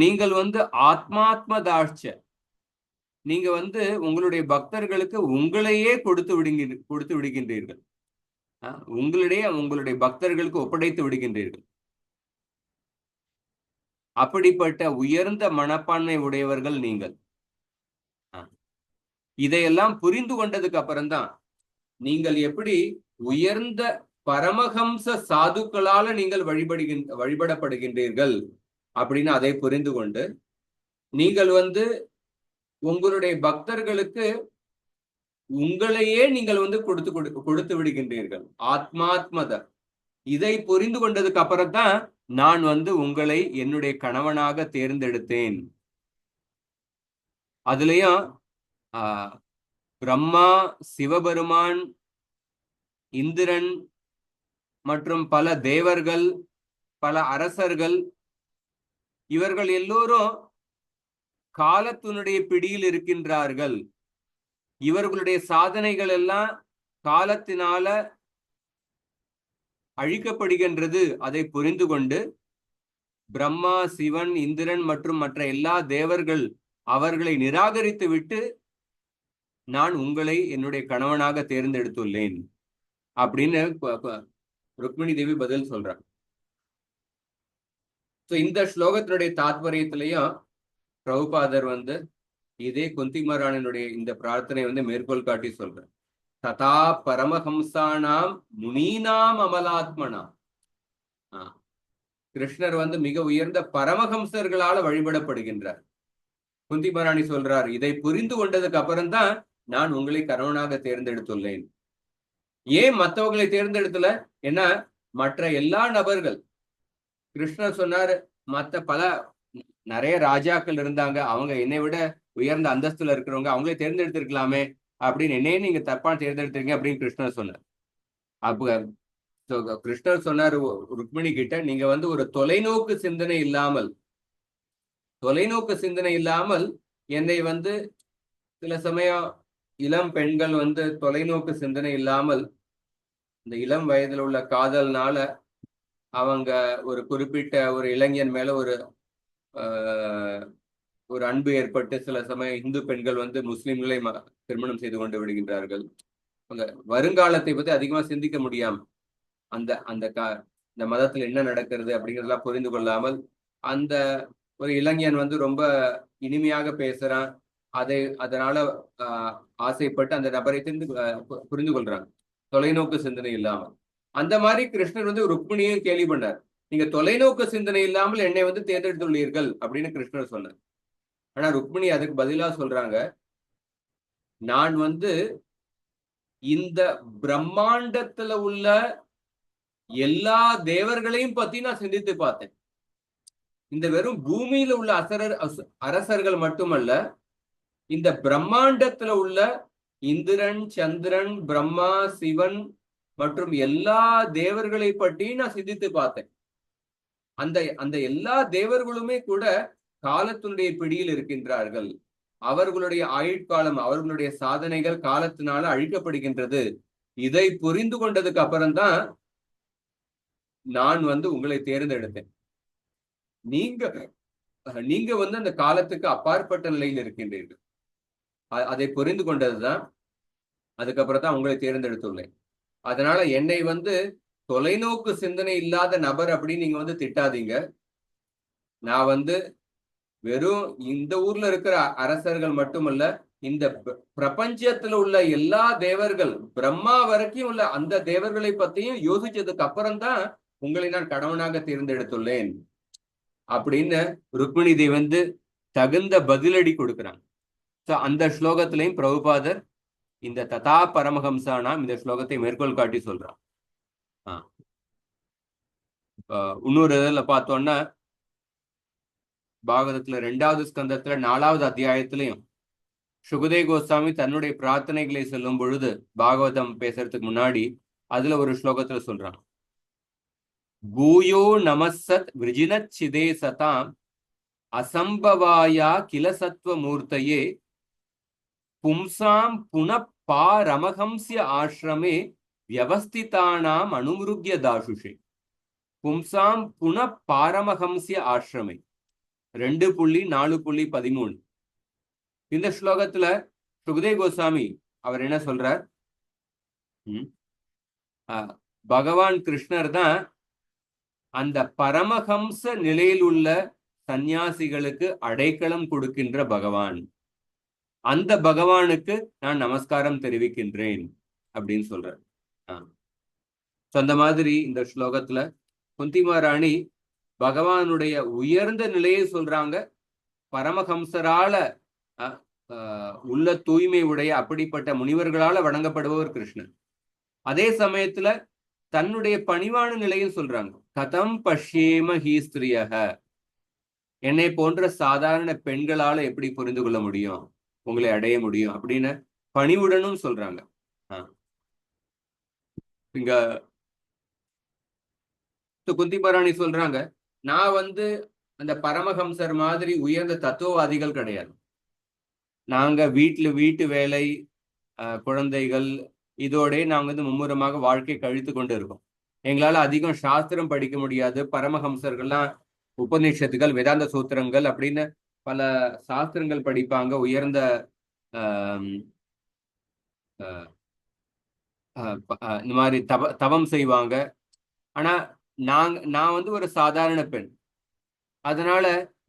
நீங்கள் வந்து ஆத்மாத்மதாஷ்ச, நீங்க வந்து உங்களுடைய பக்தர்களுக்கு உங்களையே கொடுத்து விடுகின்றீர்கள். உங்களுடைய பக்தர்களுக்கு ஒப்படைத்து விடுகின்றீர்கள். அப்படிப்பட்ட உயர்ந்த மனப்பான்மை உடையவர்கள் நீங்கள். இதையெல்லாம் புரிந்து கொண்டதுக்கு அப்புறம்தான் நீங்கள் எப்படி உயர்ந்த பரமஹம்ச சாதுக்களால நீங்கள் வழிபடப்படுகின்றீர்கள் அப்படின்னு அதை புரிந்து கொண்டு, நீங்கள் வந்து உங்களுடைய பக்தர்களுக்கு உங்களையே நீங்கள் வந்து கொடுத்து விடுகின்றீர்கள். ஆத்மாத்மத, இதை புரிந்து கொண்டதுக்கு அப்புறம் தான் நான் வந்து உங்களை என்னுடைய கணவனாக தேர்ந்தெடுத்தேன். அதுலயும் பிரம்மா, சிவபெருமான், இந்திரன் மற்றும் பல தேவர்கள், பல அரசர்கள், இவர்கள் எல்லோரும் காலத்தினுடைய பிடியில் இருக்கின்றார்கள். இவர்களுடைய சாதனைகள் எல்லாம் காலத்தினால அழிக்கப்படுகின்றது. அதை புரிந்து கொண்டு பிரம்மா, சிவன், இந்திரன் மற்றும் மற்ற எல்லா தேவர்கள் அவர்களை நிராகரித்து விட்டு நான் உங்களை என்னுடைய கணவனாக தேர்ந்தெடுத்துள்ளேன் அப்படின்னு ருக்மிணி தேவி பதில் சொல்றாங்க. இந்த ஸ்லோகத்தினுடைய தாத்பரியத்திலையும் பிரபுபாதர் இதே குந்தி மகாராணியினுடைய இந்த பிரார்த்தனை மேற்கோள் காட்டி சொல்ற, ததா பரமஹம்சானாம் முனீனாம் அமலாத்மனா. கிருஷ்ணர் மிக உயர்ந்த பரமஹம்சர்களால வழிபடப்படுகின்றார். குந்தி மகாராணி சொல்றார், இதை புரிந்து கொண்டதுக்கு அப்புறம்தான் நான் உங்களை கணவனாக தேர்ந்தெடுத்துள்ளேன். ஏன் மற்றவங்களை தேர்ந்தெடுத்துல? ஏன்னா மற்ற எல்லா நபர்கள், கிருஷ்ணர் சொன்னார், நிறைய ராஜாக்கள் இருந்தாங்க, அவங்க என்னை விட உயர்ந்த அந்தஸ்துல இருக்கிறவங்க, அவங்களே தேர்ந்தெடுத்திருக்கலாமே அப்படின்னு, என்னையே நீங்க தப்பா தேர்ந்தெடுத்திருக்கீங்க அப்படின்னு கிருஷ்ணர் சொன்னார். அப்ப கிருஷ்ணர் சொன்னார் ருக்மிணி கிட்ட, நீங்க ஒரு தொலைநோக்கு சிந்தனை இல்லாமல் என்னை சில சமயம் இளம் பெண்கள் தொலைநோக்கு சிந்தனை இல்லாமல் இந்த இளம் வயதுல உள்ள காதல்னால அவங்க ஒரு குறிப்பிட்ட ஒரு இளைஞன் மேல ஒரு அன்பு ஏற்பட்டு சில சமயம் இந்து பெண்கள் முஸ்லிம்களை திருமணம் செய்து கொண்டு விடுகின்றார்கள். வருங்காலத்தை பத்தி அதிகமா சிந்திக்க முடியாம இந்த மதத்துல என்ன நடக்கிறது அப்படிங்கிறதெல்லாம் புரிந்து கொள்ளாமல் அந்த ஒரு இளைஞன் ரொம்ப இனிமையாக பேசுறான், அதனால ஆசைப்பட்டு அந்த நபரை புரிந்து கொள்றாங்க, தொலைநோக்கு சிந்தனை இல்லாமல். அந்த மாதிரி கிருஷ்ணர் ருக்மிணியும் கேள்வி பண்ணார், நீங்க தொலைநோக்கு சிந்தனை இல்லாமல் என்னை தேர்ந்தெடுத்துள்ளீர்கள் அப்படின்னு கிருஷ்ணர் சொன்னார். ஆனா ருக்மிணி அதுக்கு பதிலா சொல்றாங்க, நான் இந்த பிரம்மாண்டத்துல உள்ள எல்லா தேவர்களையும் பத்தி நான் சிந்தித்து பார்த்தேன். இந்த வெறும் பூமியில உள்ள அரசர்கள் மட்டுமல்ல, இந்த பிரம்மாண்டத்துல உள்ள இந்திரன், சந்திரன், பிரம்மா, சிவன் மற்றும் எல்லா தேவர்களை பற்றி நான் சிந்தித்து பார்த்தேன். அந்த எல்லா தேவர்களுமே கூட காலத்தினுடைய பிடியில் இருக்கின்றார்கள். அவர்களுடைய ஆயுட்காலம், அவர்களுடைய சாதனைகள் காலத்தினால அழிக்கப்படுகின்றது. இதை புரிந்து கொண்டதுக்கு அப்புறம்தான் நான் உங்களை தேர்ந்தெடுத்தேன். நீங்க அந்த காலத்துக்கு அப்பாற்பட்ட நிலையில் இருக்கின்றீர்கள். அதை புரிந்து கொண்டதுதான், அதுக்கப்புறம் தான் உங்களை தேர்ந்தெடுத்துள்ளேன். அதனால என்னை தொலைநோக்கு சிந்தனை இல்லாத நபர் அப்படின்னு நீங்க திட்டாதீங்க. நான் வெறும் இந்த ஊர்ல இருக்கிற அரசர்கள் மட்டுமல்ல, இந்த பிரபஞ்சத்துல உள்ள எல்லா தேவர்கள், பிரம்மா வரைக்கும் உள்ள அந்த தேவர்களை பத்தியும் யோசிச்சதுக்கு அப்புறம்தான் உங்களை நான் கணவனாக தேர்ந்தெடுத்துள்ளேன் அப்படின்னு ருக்மிணி தேவி தகுந்த பதிலடி கொடுக்கிறாங்க. அந்த ஸ்லோகத்திலையும் பிரபுபாதர் இந்த ததா பரமஹம்சானாம் இந்த ஸ்லோகத்தை மேற்கோள் காட்டி சொல்றான். இன்னொரு இதில் பார்த்தோம்னா, பாகவதத்துல 2வது ஸ்கந்தத்துல 4வது அத்தியாயத்திலையும் சுகதேவ கோஸ்வாமி தன்னுடைய பிரார்த்தனைகளை சொல்லும் பொழுது, பாகவதம் பேசுறதுக்கு முன்னாடி அதுல ஒரு ஸ்லோகத்துல சொல்றான், பூயோ நமசத் விருஜினச்சிதே சதாம் அசம்பவாயா கிலசத்வ மூர்த்தையே பும்சாம் புனப்பாரமஹம்ஸ்ய ஆசிரமே வியவஸ்திதானாம் அனுமிருக்ய தாசுஷே. பும்சாம் புனப்பாரமஹம்ஸ்ய ஆசிரமே 2.4.13. இந்த ஸ்லோகத்துல சுகதேவ கோஸ்வாமி அவர் என்ன சொல்றார், பகவான் கிருஷ்ணர் தான் அந்த பரமஹம்ச நிலையில் உள்ள சந்நியாசிகளுக்கு அடைக்கலம் கொடுக்கின்ற பகவான். அந்த பகவானுக்கு நான் நமஸ்காரம் தெரிவிக்கின்றேன் அப்படின்னு சொல்றார். அந்த மாதிரி இந்த ஸ்லோகத்துல குந்தி மகாராணி பகவானுடைய உயர்ந்த நிலையை சொல்றாங்க. பரமஹம்சரால உள்ள தூய்மை உடைய அப்படிப்பட்ட முனிவர்களால வணங்கப்படுபவர் கிருஷ்ணன். அதே சமயத்துல தன்னுடைய பணிவான நிலையில் சொல்றாங்க, கதம் பஷ்யேம ஹீ ஸ்திரியஹ, என்னை போன்ற சாதாரண பெண்களால எப்படி புரிந்து கொள்ள முடியும், உங்களை அடைய முடியும் அப்படின்னு பணிவுடனும் சொல்றாங்க. இங்க குந்தி மகாராணி சொல்றாங்க, நான் அந்த பரமஹம்சர் மாதிரி உயர்ந்த தத்துவவாதிகள் கிடையாது. நாங்க வீட்டு வேலை, குழந்தைகள், இதோட நாங்க மும்முரமாக வாழ்க்கை கழித்து கொண்டு இருக்கோம். எங்களால அதிகம் சாஸ்திரம் படிக்க முடியாது. பரமஹம்சர்கள்லாம் உபநிஷத்துகள், வேதாந்த சூத்திரங்கள் அப்படின்னு பல சாஸ்திரங்கள் படிப்பாங்க. உயர்ந்த ஆம், அஹ், இந்த மாதிரி தவம் செய்வாங்க. ஆனா நான் வந்து ஒரு சாதாரண பெண், அதனால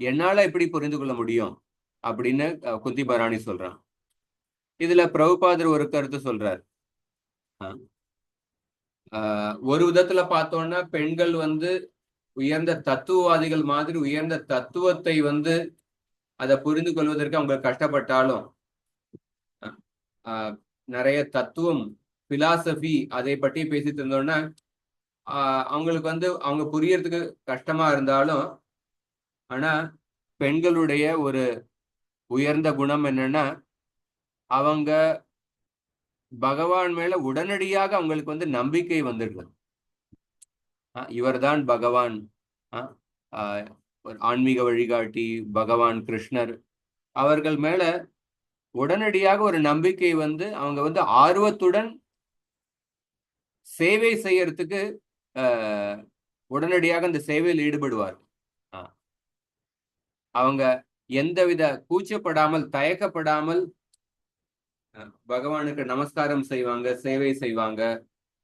என்னால எப்படி புரிந்து கொள்ள முடியும் அப்படின்னு குந்தி பராணி சொல்றான். இதுல பிரபுபாதர் ஒரு கருத்து சொல்றார். ஒரு விதத்துல பார்த்தோம்னா பெண்கள் வந்து உயர்ந்த தத்துவவாதிகள் மாதிரி உயர்ந்த தத்துவத்தை வந்து அதை புரிந்து கொள்வதற்கு அவங்க கஷ்டப்பட்டாலும் நிறைய தத்துவம் பிலாசபி அதை பற்றி பேசிட்டு இருந்தோம்னா அவங்களுக்கு வந்து அவங்க புரியறதுக்கு கஷ்டமா இருந்தாலும், ஆனா பெண்களுடைய ஒரு உயர்ந்த குணம் என்னன்னா அவங்க பகவான் மேல உடனடியாக அவங்களுக்கு வந்து நம்பிக்கை வந்துடுது. இவர்தான் பகவான், ஒரு ஆன்மீக வழிகாட்டி பகவான் கிருஷ்ணர், அவர்கள் மேல உடனடியாக ஒரு நம்பிக்கை வந்து அவங்க வந்து ஆர்வத்துடன் சேவை செய்யறதுக்கு உடனடியாக அந்த சேவையில் ஈடுபடுவார். அவங்க எந்தவித கூச்சப்படாமல் தயக்கப்படாமல் பகவானுக்கு நமஸ்காரம் செய்வாங்க, சேவை செய்வாங்க,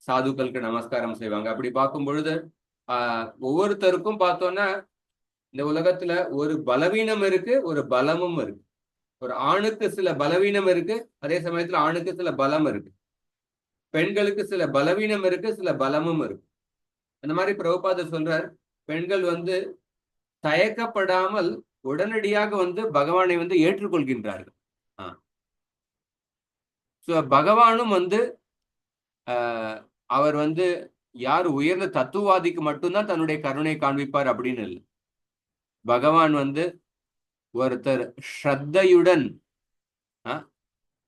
சாதுக்களுக்கு நமஸ்காரம் செய்வாங்க. அப்படி பார்க்கும் பொழுது ஒவ்வொருத்தருக்கும் பார்த்தோம்னா இந்த உலகத்துல ஒரு பலவீனம் இருக்கு, ஒரு பலமும் இருக்கு. ஒரு ஆணுக்கு சில பலவீனம் இருக்கு, அதே சமயத்துல ஆணுக்கு சில பலம் இருக்கு. பெண்களுக்கு சில பலவீனம் இருக்கு, சில பலமும் இருக்கு. அந்த மாதிரி பிரபுபாதர் சொல்றார், பெண்கள் வந்து தயக்கப்படாமல் உடனடியாக வந்து பகவானை வந்து ஏற்றுக்கொள்கின்றார்கள். பகவானும் வந்து அவர் வந்து யார் உயர்ந்த தத்துவவாதிக்கு மட்டும்தான் தன்னுடைய கருணை காண்பிப்பார் அப்படின்னு இல்லை. பகவான் வந்து ஒருத்தர் ஸ்ரத்தையுடன்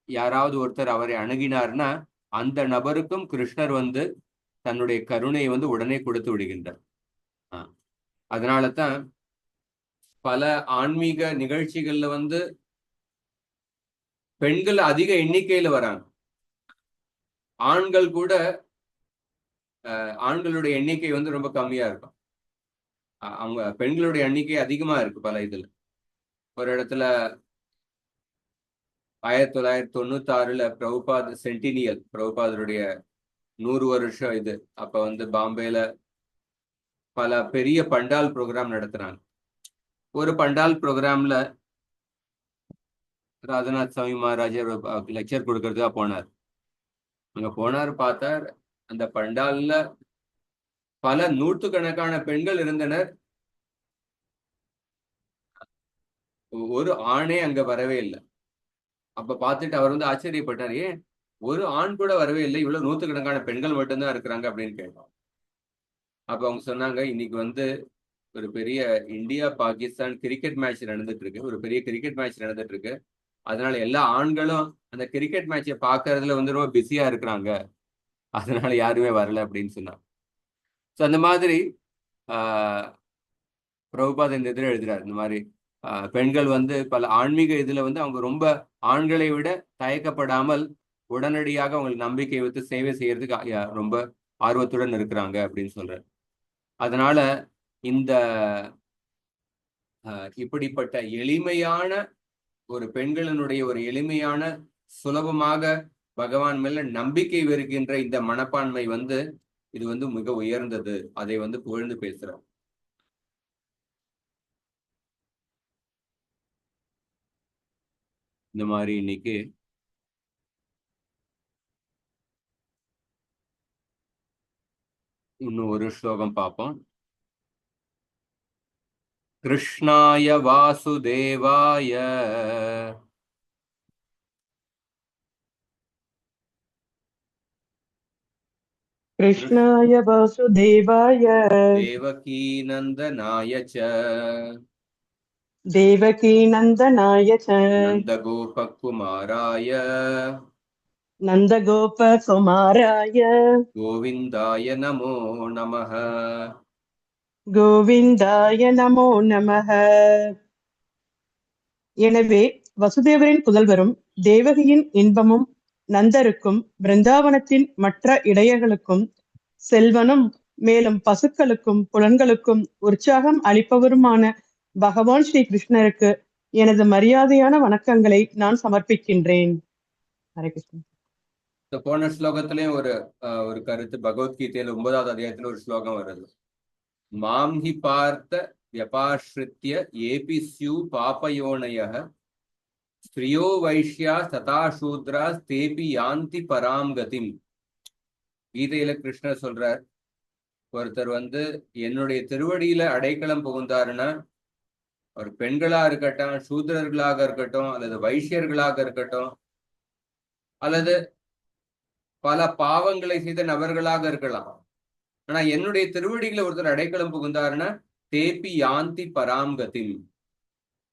யாராவது ஒருத்தர் அவரை அணுகினார்னா அந்த நபருக்கும் கிருஷ்ணர் வந்து தன்னுடைய கருணையை வந்து உடனே கொடுத்து விடுகின்றார். அதனால தான் பல ஆன்மீக நிகழ்ச்சிகள்ல வந்து பெண்கள் அதிக எண்ணிக்கையில வராங்க. ஆண்கள் கூட ஆண்களுடைய எண்ணிக்கை வந்து ரொம்ப கம்மியா இருக்கும். அவங்க பெண்களுடைய எண்ணிக்கை அதிகமா இருக்கு பல இதுல. ஒரு இடத்துல 1996 பிரபுபாத் சென்டினியல், பிரபுபாதருடைய 100 வருஷம் இது. அப்ப வந்து பாம்பேல பல பெரிய பண்டால் ப்ரோக்ராம் நடத்துறாங்க. ஒரு பண்டால் ப்ரோக்ராம்ல ராதநாத் சுவாமி மகாராஜர் லெக்சர் கொடுக்கறதுக்காக போனார். அங்க போனார், பார்த்தார் அந்த பண்டால்ல பல நூற்றுக்கணக்கான பெண்கள் இருந்தனர். ஒரு ஆணே அங்க வரவே இல்லை. அப்ப பார்த்துட்டு அவர் வந்து ஆச்சரியப்பட்டார், ஏன் ஒரு ஆண் கூட வரவே இல்லை, இவ்வளவு நூற்றுக்கணக்கான பெண்கள் மட்டும்தான் இருக்கிறாங்க அப்படின்னு கேட்டோம். அப்ப அவங்க சொன்னாங்க, இன்னைக்கு வந்து ஒரு பெரிய இந்தியா பாகிஸ்தான் கிரிக்கெட் மேட்ச் நடந்துட்டு இருக்கு, ஒரு பெரிய கிரிக்கெட் மேட்ச் நடந்துட்டு இருக்கு. அதனால எல்லா ஆண்களும் அந்த கிரிக்கெட் மேட்சை பார்க்கறதுல வந்து ரொம்ப பிஸியா இருக்கிறாங்க, அதனால யாருமே வரல அப்படின்னு சொன்னாங்க. ஸோ அந்த மாதிரி பிரபுபாத் இந்த இதில் எழுதுறாரு, இந்த மாதிரி பெண்கள் வந்து பல ஆன்மீக இதுல வந்து அவங்க ரொம்ப ஆண்களை விட தயக்கப்படாமல் உடனடியாக அவங்களுக்கு நம்பிக்கை வைத்து சேவை செய்யறதுக்கு ரொம்ப ஆர்வத்துடன் இருக்கிறாங்க அப்படின்னு சொல்றாரு. அதனால இந்த இப்படிப்பட்ட எளிமையான ஒரு பெண்களினுடைய ஒரு எளிமையான சுலபமாக பகவான் மேல நம்பிக்கை வருகின்ற இந்த மனப்பான்மை வந்து இது வந்து மிக உயர்ந்தது. அதை வந்து புகழ்ந்து பேசுறார். இந்த மாதிரி இன்னைக்கு இன்னும் ஒரு ஸ்லோகம் பார்ப்போம். கிருஷ்ணாய வாசுதேவாய कृष्णाय वासुदेवाय தேவகீநந்தனாய ச देवकीनन्दनाय च நந்தகோபகுமாராய नन्दगोपकुमाराय கோவிந்தாய நமோ நமः. கோவிந்தாய நமோ நமः. எனவே வசுதேவரின் புதல்வரும் தேவகியின் இன்பமும் நந்தருக்கும் பிருந்தாவனத்தின் மற்ற இடையர்களுக்கும் செல்வனும் மேலும் பசுக்களுக்கும் புலன்களுக்கும் உற்சாகம் அளிப்பவருமான பகவான் ஸ்ரீ கிருஷ்ணருக்கு எனது மரியாதையான வணக்கங்களை நான் சமர்ப்பிக்கின்றேன். ஹரே கிருஷ்ணன். போன ஸ்லோகத்திலேயும் ஒரு கருத்து, பகவத்கீதையில 9வது அத்தியாயத்துல ஒரு ஸ்லோகம் வருது. மாம்ஹி பார்த்த வியபாஸ்ரித்ய ஏபி ஸ்யூ பாபயோனயः ஸ்திரியோ வைஷ்யா ததா சூத்ரா தேபி யாந்தி பராம் கதிம். கீதையில கிருஷ்ணர் சொல்றார், ஒருத்தர் என்னுடைய திருவடியில அடைக்கலம் புகுந்தாருன்னா, ஒரு பெண்களா இருக்கட்டும், சூத்ரர்களாக இருக்கட்டும், அல்லது வைஷ்யர்களாக இருக்கட்டும், அல்லது பல பாவங்களை செய்த நபர்களாக இருக்கலாம், ஆனா என்னுடைய திருவடிகளை ஒருத்தர் அடைக்கலம் புகுந்தாருன்னா தேபி யாந்தி பராம் கதிம்,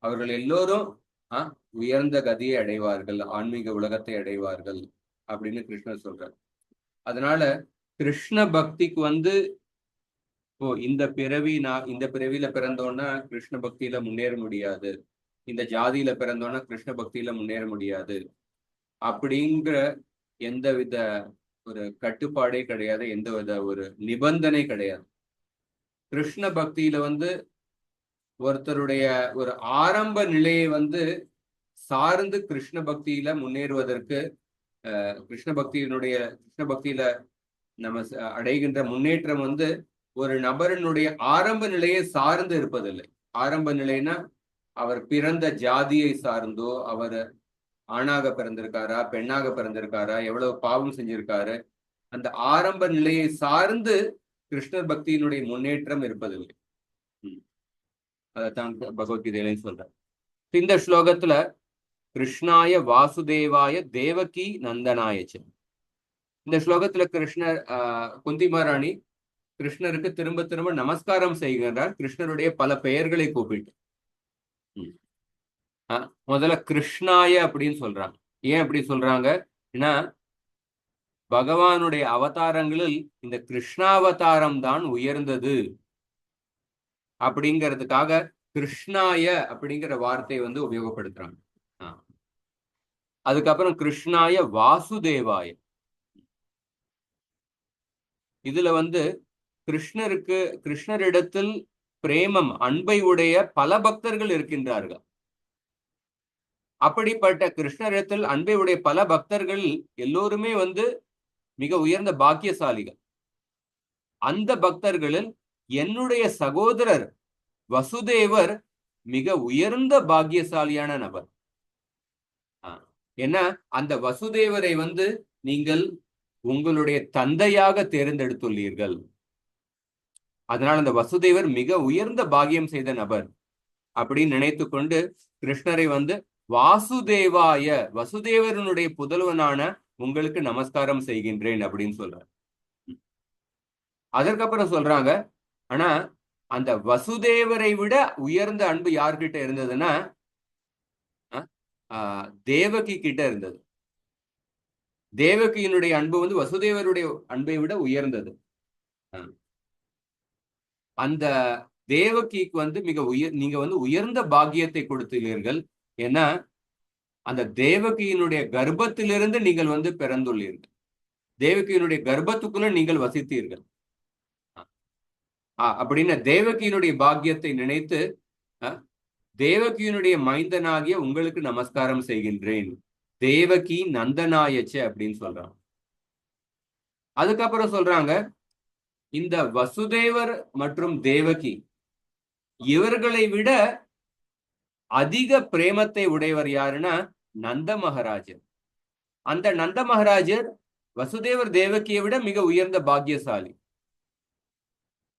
அவர்கள் எல்லோரும் உயர்ந்த கதியை அடைவார்கள், ஆன்மீக உலகத்தை அடைவார்கள் அப்படின்னு கிருஷ்ணர் சொல்றார். அதனால கிருஷ்ண பக்திக்கு இந்த பிறவியில பிறந்தோன்னா கிருஷ்ண பக்தியில முன்னேற முடியாது, இந்த ஜாதியில பிறந்தோன்னா கிருஷ்ண பக்தியில முன்னேற முடியாது அப்படிங்கிற எந்தவித ஒரு கட்டுப்பாடே கிடையாது, எந்தவித ஒரு நிபந்தனை கிடையாது. கிருஷ்ண பக்தியில ஒருத்தருடைய ஒரு ஆரம்ப நிலையை சார்ந்து கிருஷ்ண பக்தியில முன்னேறுவதற்கு கிருஷ்ண பக்தியில நம்ம அடைகின்ற முன்னேற்றம் ஒரு நபரினுடைய ஆரம்ப நிலையை சார்ந்து இருப்பதில்லை. ஆரம்ப நிலைன்னா அவர் பிறந்த ஜாதியை சார்ந்தோ, அவர் ஆணாக பிறந்திருக்காரா, பெண்ணாக பிறந்திருக்காரா, எவ்வளவு பாவம் செஞ்சிருக்காரு, அந்த ஆரம்ப நிலையை சார்ந்து கிருஷ்ணர் பக்தியினுடைய முன்னேற்றம் இருப்பதில்லை. அதைத்தான் பகவத்கீதையிலையும் சொல்றார். இந்த ஸ்லோகத்துல கிருஷ்ணாய வாசுதேவாய தேவகி நந்தனாயச்ச, இந்த ஸ்லோகத்துல கிருஷ்ணர் குந்தி மகாராணி கிருஷ்ணருக்கு திரும்ப திரும்ப நமஸ்காரம் செய்கின்றார், கிருஷ்ணருடைய பல பெயர்களை கூப்பிட்டு. முதல்ல கிருஷ்ணாய அப்படின்னு சொல்றாங்க. ஏன் அப்படி சொல்றாங்க? ஏன்னா பகவானுடைய அவதாரங்களில் இந்த கிருஷ்ணாவதாரம் தான் உயர்ந்தது அப்படிங்கிறதுக்காக கிருஷ்ணாய அப்படிங்கிற வார்த்தையை உபயோகப்படுத்துறாங்க. அதுக்கப்புறம் கிருஷ்ணாய வாசுதேவாய, இதுல கிருஷ்ணரிடத்தில் பிரேமம், அன்பை உடைய பல பக்தர்கள் இருக்கின்றார்கள். அப்படிப்பட்ட கிருஷ்ணரிடத்தில் அன்பை உடைய பல பக்தர்கள் எல்லோருமே மிக உயர்ந்த பாக்கியசாலிகள். அந்த பக்தர்களில் என்னுடைய சகோதரர் வசுதேவர் மிக உயர்ந்த பாக்கியசாலியான நபர். ஏன்னா அந்த வசுதேவரை நீங்கள் உங்களுடைய தந்தையாக தேர்ந்தெடுத்துள்ளீர்கள். அதனால் அந்த வசுதேவர் மிக உயர்ந்த பாக்கியம் செய்த நபர் அப்படின்னு நினைத்து கொண்டு கிருஷ்ணரை வாசுதேவாய, வசுதேவரனுடைய புதல்வனான உங்களுக்கு நமஸ்காரம் செய்கின்றேன் அப்படின்னு சொல்றார். அதற்கப்புறம் சொல்றாங்க, ஆனா அந்த வசுதேவரை விட உயர்ந்த அன்பு யார்கிட்ட இருந்ததுன்னா தேவகி கிட்ட இருந்தது. தேவகியினுடைய அன்பு வசுதேவருடைய அன்பை விட உயர்ந்தது. அந்த தேவகிக்கு நீங்க உயர்ந்த பாக்கியத்தை கொடுத்துள்ளீர்கள். ஏன்னா அந்த தேவகியினுடைய கர்ப்பத்திலிருந்து நீங்கள் பிறந்துள்ளீர்கள், தேவகியினுடைய கர்ப்பத்துக்குள்ள நீங்கள் வசித்தீர்கள். அப்படின்னு தேவகியினுடைய பாக்கியத்தை நினைத்து தேவகியினுடைய மைந்தனாகிய உங்களுக்கு நமஸ்காரம் செய்கின்றேன், தேவகி நந்தனாயச்ச அப்படின்னு சொல்றாங்க. அதுக்கப்புறம் சொல்றாங்க, இந்த வசுதேவர் மற்றும் தேவகி இவர்களை விட அதிக பிரேமத்தை உடையவர் யாருன்னா நந்த மகாராஜர். அந்த நந்த மகாராஜர் வசுதேவர் தேவகியை விட மிக உயர்ந்த பாக்கியசாலி.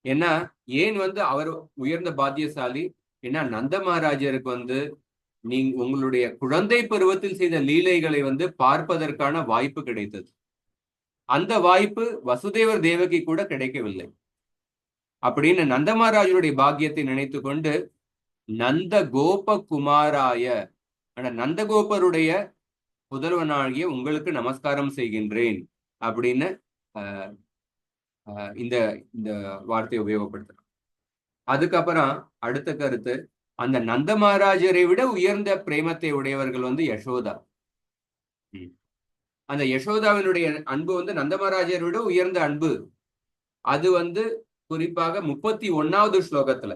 ஏன்னா ஏன் அவர் உயர்ந்த பாக்கியசாலி? ஏன்னா நந்த மகாராஜருக்கு நீங்க உங்களுடைய குழந்தை பருவத்தில் செய்த லீலைகளை பார்ப்பதற்கான வாய்ப்பு கிடைத்தது. அந்த வாய்ப்பு வசுதேவர் தேவகி கூட கிடைக்கவில்லை. அப்படின்னு நந்த மகாராஜருடைய பாக்கியத்தை நினைத்து கொண்டு நந்த கோப குமாராய, நந்தகோபருடைய புதல்வனாகிய உங்களுக்கு நமஸ்காரம் செய்கின்றேன் அப்படின்னு இந்த இந்த வார்த்தையை உபயோகப்படுத்துறாங்க. அதுக்கப்புறம் அடுத்த கருத்து, அந்த நந்த மகாராஜரை விட உயர்ந்த பிரேமத்தை உடையவர்கள் யசோதா. அந்த யசோதாவினுடைய அன்பு நந்த மகாராஜரை விட உயர்ந்த அன்பு. அது வந்து குறிப்பாக 31வது ஸ்லோகத்துல.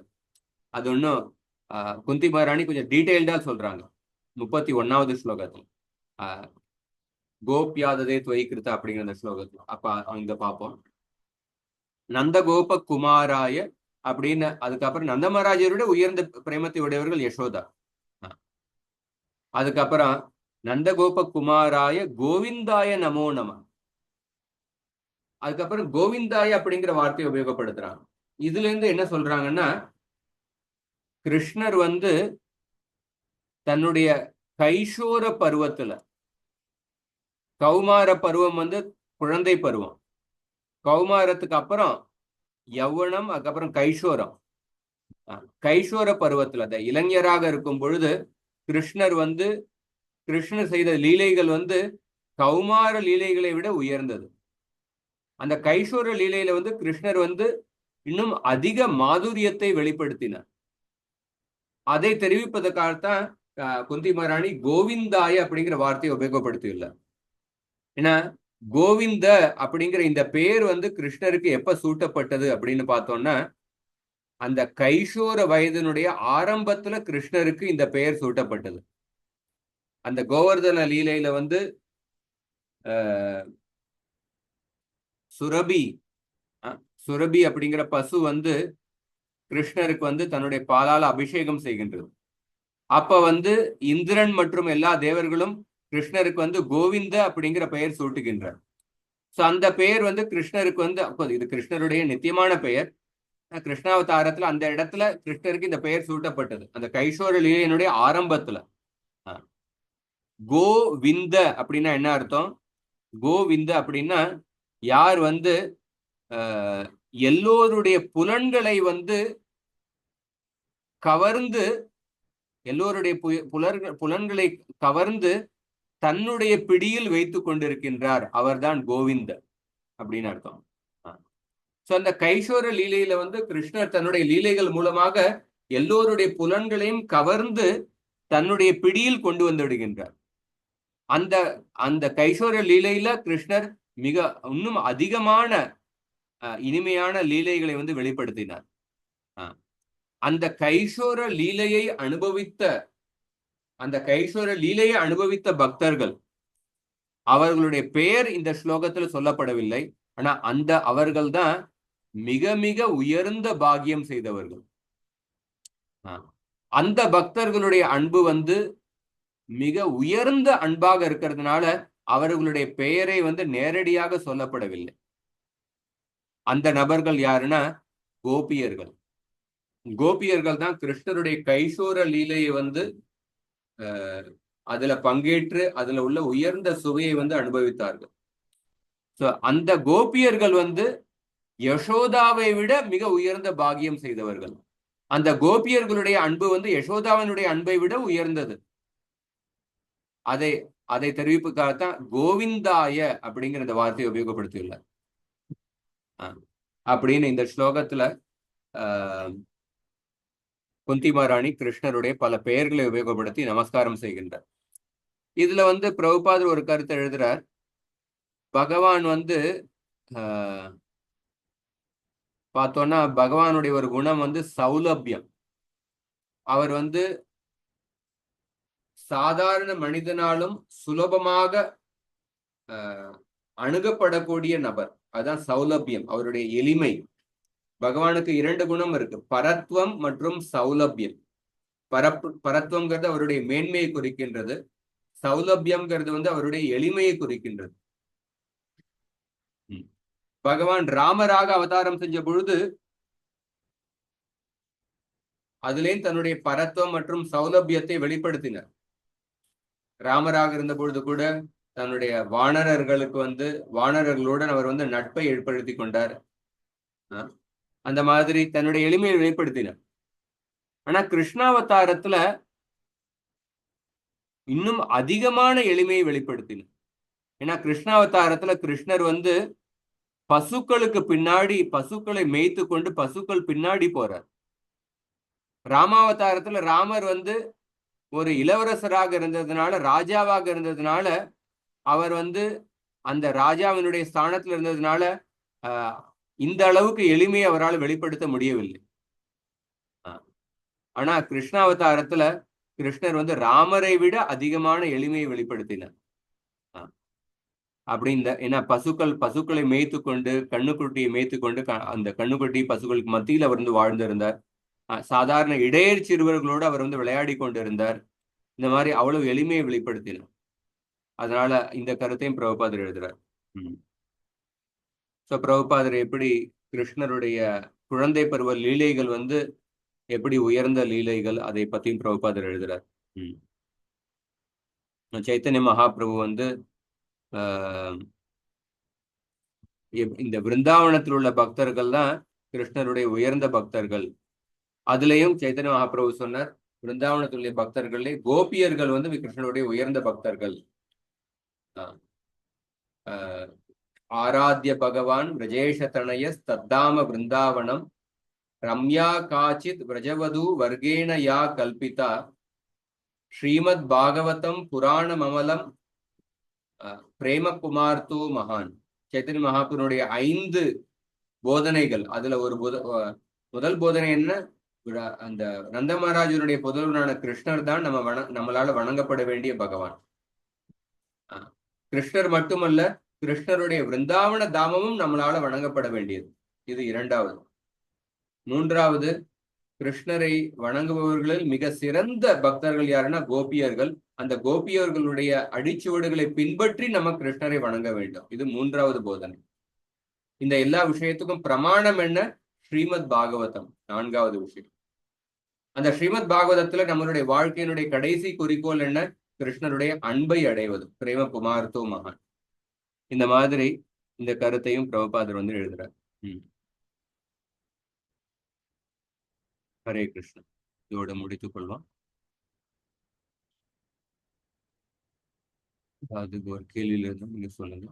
அது ஒன்றும் குந்தி மகாராணி கொஞ்சம் டீட்டெயில்டா சொல்றாங்க 31வது ஸ்லோகத்துல. கோப்யாததே துவை கிருத்த அப்படிங்கிற அந்த ஸ்லோகத்துல. அப்ப அங்க பார்ப்போம். நந்தகோப குமாராய அப்படின்னு, அதுக்கப்புறம் நந்தமராஜரோட உயர்ந்த பிரேமத்தை உடையவர்கள் யசோதா. அதுக்கப்புறம் நந்தகோப குமாராய கோவிந்தாய நமோ நம. அதுக்கப்புறம் கோவிந்தாய அப்படிங்கிற வார்த்தையை உபயோகப்படுத்துறாங்க. இதுல இருந்து என்ன சொல்றாங்கன்னா, கிருஷ்ணர் வந்து தன்னுடைய கைஷோர பருவத்துல, கௌமார பருவம் வந்து குழந்தை பருவம், கௌமாரத்துக்கு அப்புறம் யௌவனம், அதுக்கப்புறம் கைஷோரம். கைஷோர பருவத்துல அந்த இளைஞராக இருக்கும் பொழுது கிருஷ்ணர் வந்து கிருஷ்ணர் செய்த லீலைகள் வந்து கௌமார லீலைகளை விட உயர்ந்தது. அந்த கைஷோர லீலையில வந்து கிருஷ்ணர் வந்து இன்னும் அதிக மாதுரியத்தை வெளிப்படுத்தினார். அதை தெரிவிப்பதற்காகத்தான் குந்தி மகாராணி கோவிந்தாய அப்படிங்கிற வார்த்தையை உபயோகப்படுத்தியுள்ளார். ஏன்னா கோவிந்த அப்படிங்கிற இந்த பெயர் வந்து கிருஷ்ணருக்கு எப்ப சூட்டப்பட்டது அப்படின்னு பார்த்தோம்னா, அந்த கைஷோர வயதினுடைய ஆரம்பத்துல கிருஷ்ணருக்கு இந்த பெயர் சூட்டப்பட்டது. அந்த கோவர்தன லீலையில வந்து சுரபி அப்படிங்கிற பசு வந்து கிருஷ்ணருக்கு வந்து தன்னுடைய பாலால் அபிஷேகம் செய்கின்றது. அப்ப வந்து இந்திரன் மற்றும் எல்லா தேவர்களும் கிருஷ்ணருக்கு வந்து கோவிந்த அப்படிங்கிற பெயர் சூட்டுகின்றார். சோ அந்த பெயர் வந்து கிருஷ்ணருக்கு வந்து, அப்போ இது கிருஷ்ணருடைய நித்தியமான பெயர். கிருஷ்ணாவதாரத்துல அந்த இடத்துல கிருஷ்ணருக்கு இந்த பெயர் சூட்டப்பட்டது, அந்த கைஷோர லீலையினுடைய ஆரம்பத்துல. கோவிந்த அப்படின்னா என்ன அர்த்தம்? கோவிந்த அப்படின்னா யார் வந்து எல்லோருடைய புலன்களை வந்து கவர்ந்து, எல்லோருடைய புலன்களை கவர்ந்து தன்னுடைய பிடியில் வைத்துக் கொண்டிருக்கின்றார், அவர்தான் கோவிந்த அப்படின்னு அர்த்தம். சோ அந்த கைஷோர லீலையில வந்து கிருஷ்ணர் தன்னுடைய லீலைகள் மூலமாக எல்லோருடைய புலன்களையும் கவர்ந்து தன்னுடைய பிடியில் கொண்டு வந்து விடுகின்றார். அந்த அந்த கைஷோர லீலையில கிருஷ்ணர் மிக இன்னும் அதிகமான இனிமையான லீலைகளை வந்து வெளிப்படுத்தினார். அந்த கைஷோர லீலையை அனுபவித்த பக்தர்கள், அவர்களுடைய பெயர் இந்த ஸ்லோகத்துல சொல்லப்படவில்லை. ஆனா அந்த அவர்கள் தான் மிக மிக உயர்ந்த பாக்கியம் செய்தவர்கள். அந்த பக்தர்களுடைய அன்பு வந்து மிக உயர்ந்த அன்பாக இருக்கிறதுனால அவர்களுடைய பெயரை வந்து நேரடியாக சொல்லப்படவில்லை. அந்த நபர்கள் யாருன்னா கோபியர்கள். கோபியர்கள் தான் கிருஷ்ணருடைய கைஷோர லீலையை வந்து அதுல பங்கேற்று அதுல உள்ள உயர்ந்த சுவையை வந்து அனுபவித்தார்கள். சோ அந்த கோபியர்கள் வந்து யசோதாவை விட மிக உயர்ந்த பாக்கியம் செய்தவர்கள். அந்த கோபியர்களுடைய அன்பு வந்து யசோதாவினுடைய அன்பை விட உயர்ந்தது. அதை தெரிவிப்புக்காகத்தான் கோவிந்தாய அப்படிங்கிற இந்த வார்த்தையை உபயோகப்படுத்தியுள்ளார். அப்படின்னு இந்த ஸ்லோகத்துல குந்தி மகாராணி கிருஷ்ணருடைய பல பெயர்களை உபயோகப்படுத்தி நமஸ்காரம் செய்கின்றார். இதுல வந்து பிரபுபாதர் ஒரு கருத்தை எழுதுறார். பகவான் வந்து பார்த்தோம்னா பகவானுடைய ஒரு குணம் வந்து சௌலபியம். அவர் வந்து சாதாரண மனிதனாலும் சுலபமாக அணுகப்படக்கூடிய நபர். அதான் சௌலபியம், அவருடைய எளிமை. பகவானுக்கு 2 குணம் இருக்கு, பரத்வம் மற்றும் சௌலபியம். பரத்வம்ங்கிறது அவருடைய மேன்மையை குறிக்கின்றது, சௌலபியம்ங்கிறது வந்து அவருடைய எளிமையை குறிக்கின்றது. பகவான் ராமராக அவதாரம் செஞ்ச பொழுது அதுலேயும் தன்னுடைய பரத்வம் மற்றும் சௌலபியத்தை வெளிப்படுத்தினார். ராமராக இருந்த பொழுது கூட தன்னுடைய வானரர்களுடன் அவர் வந்து நட்பை ஏற்படுத்தி கொண்டார். அந்த மாதிரி தன்னுடைய எளிமையை வெளிப்படுத்தினார். ஆனா கிருஷ்ணாவதாரத்துல இன்னும் அதிகமான எளிமையை வெளிப்படுத்தினார். ஏன்னா கிருஷ்ணாவதாரத்துல கிருஷ்ணர் வந்து பசுக்களை மேய்த்து கொண்டு பசுக்கள் பின்னாடி போறார். ராமாவதாரத்துல ராமர் வந்து ஒரு இளவரசராக இருந்ததுனால, ராஜாவாக இருந்ததுனால, அவர் வந்து அந்த ராஜாவினுடைய ஸ்தானத்துல இருந்ததுனால இந்த அளவுக்கு எளிமையை அவரால் வெளிப்படுத்த முடியவில்லை. ஆனா கிருஷ்ணாவதாரத்துல கிருஷ்ணர் வந்து ராமரை விட அதிகமான எளிமையை வெளிப்படுத்தினார். அப்படி ஏன்னா பசுக்களை மேய்த்து கொண்டு கண்ணுக்குட்டியை மேய்த்து கொண்டு அந்த கண்ணுக்குட்டி பசுக்களுக்கு மத்தியில் அவர் வந்து வாழ்ந்திருந்தார். சாதாரண இடையர் சிறுவர்களோடு அவர் வந்து விளையாடி கொண்டிருந்தார். இந்த மாதிரி அவ்வளவு எளிமையை வெளிப்படுத்தினார். அதனால இந்த கருத்தையும் பிரபுபாதர் எழுதுறார். ஸோ பிரபுபாதர் எப்படி கிருஷ்ணருடைய குழந்தை பருவ லீலைகள் வந்து எப்படி உயர்ந்த லீலைகள், அதை பத்தியும் பிரபுபாதர் எழுதுறார். சைத்தன்ய மகாபிரபு வந்து இந்த பிருந்தாவனத்தில் உள்ள பக்தர்கள் தான் கிருஷ்ணருடைய உயர்ந்த பக்தர்கள். அதுலயும் சைத்தன்ய மகாபிரபு சொன்னார், பிருந்தாவனத்தில் உள்ள பக்தர்களே கோபியர்கள் வந்து கிருஷ்ணருடைய உயர்ந்த பக்தர்கள். ஆராத்திய பகவான் விரஜேஷ தனய தத்தாம பிருந்தாவனம் ரம்யா காச்சித் விரஜவது வர்கேண யா கல்பிதா ஸ்ரீமத் பாகவதம் புராணமமலம் பிரேமகுமார்த்து மகான். சைத்தன்ய மகாபுருடைய 5 போதனைகள், அதுல ஒரு முதல் போதனை என்ன, அந்த நந்த மகாராஜனுடைய புதல்வனான கிருஷ்ணர் தான் நம்மளால வணங்கப்பட வேண்டிய பகவான். கிருஷ்ணர் மட்டுமல்ல, கிருஷ்ணருடைய விருந்தாவன தாமமும் நம்மளால வணங்கப்பட வேண்டியது. இது 2வது. 3வது, கிருஷ்ணரை வணங்குபவர்களில் மிக சிறந்த பக்தர்கள் யாருன்னா கோபியர்கள். அந்த கோபியர்களுடைய அடிச்சுவடுகளை பின்பற்றி நம்ம கிருஷ்ணரை வணங்க வேண்டும். இது 3வது போதனை. இந்த எல்லா விஷயத்துக்கும் பிரமாணம் என்ன? ஸ்ரீமத் பாகவதம் 4வது விஷயம். அந்த ஸ்ரீமத் பாகவதத்துல நம்மளுடைய வாழ்க்கையினுடைய கடைசி குறிக்கோள் என்ன? கிருஷ்ணருடைய அன்பை அடைவது, பிரேம குமார்த்தோ மகான். இந்த மாதிரி இந்த கருத்தையும் பிரபுபாதர் வந்து எழுதுறார். ஹரே கிருஷ்ணன். இதோட முடித்துக் கொள்வோம். அதுக்கு ஒரு கேள்வியில இருந்து நீங்க சொல்லுங்க.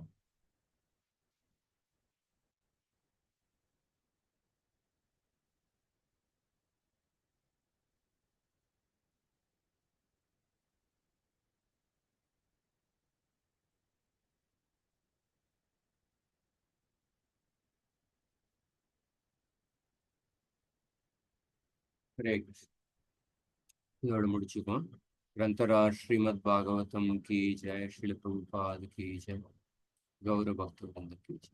ஹரே கிருஷ்ணன். இதோட முடிச்சுக்கோம். ग्रंथराज श्रीमद् भागवतम की जय, श्रील प्रभुपाद की जय, गौर भक्त वृंद की जय.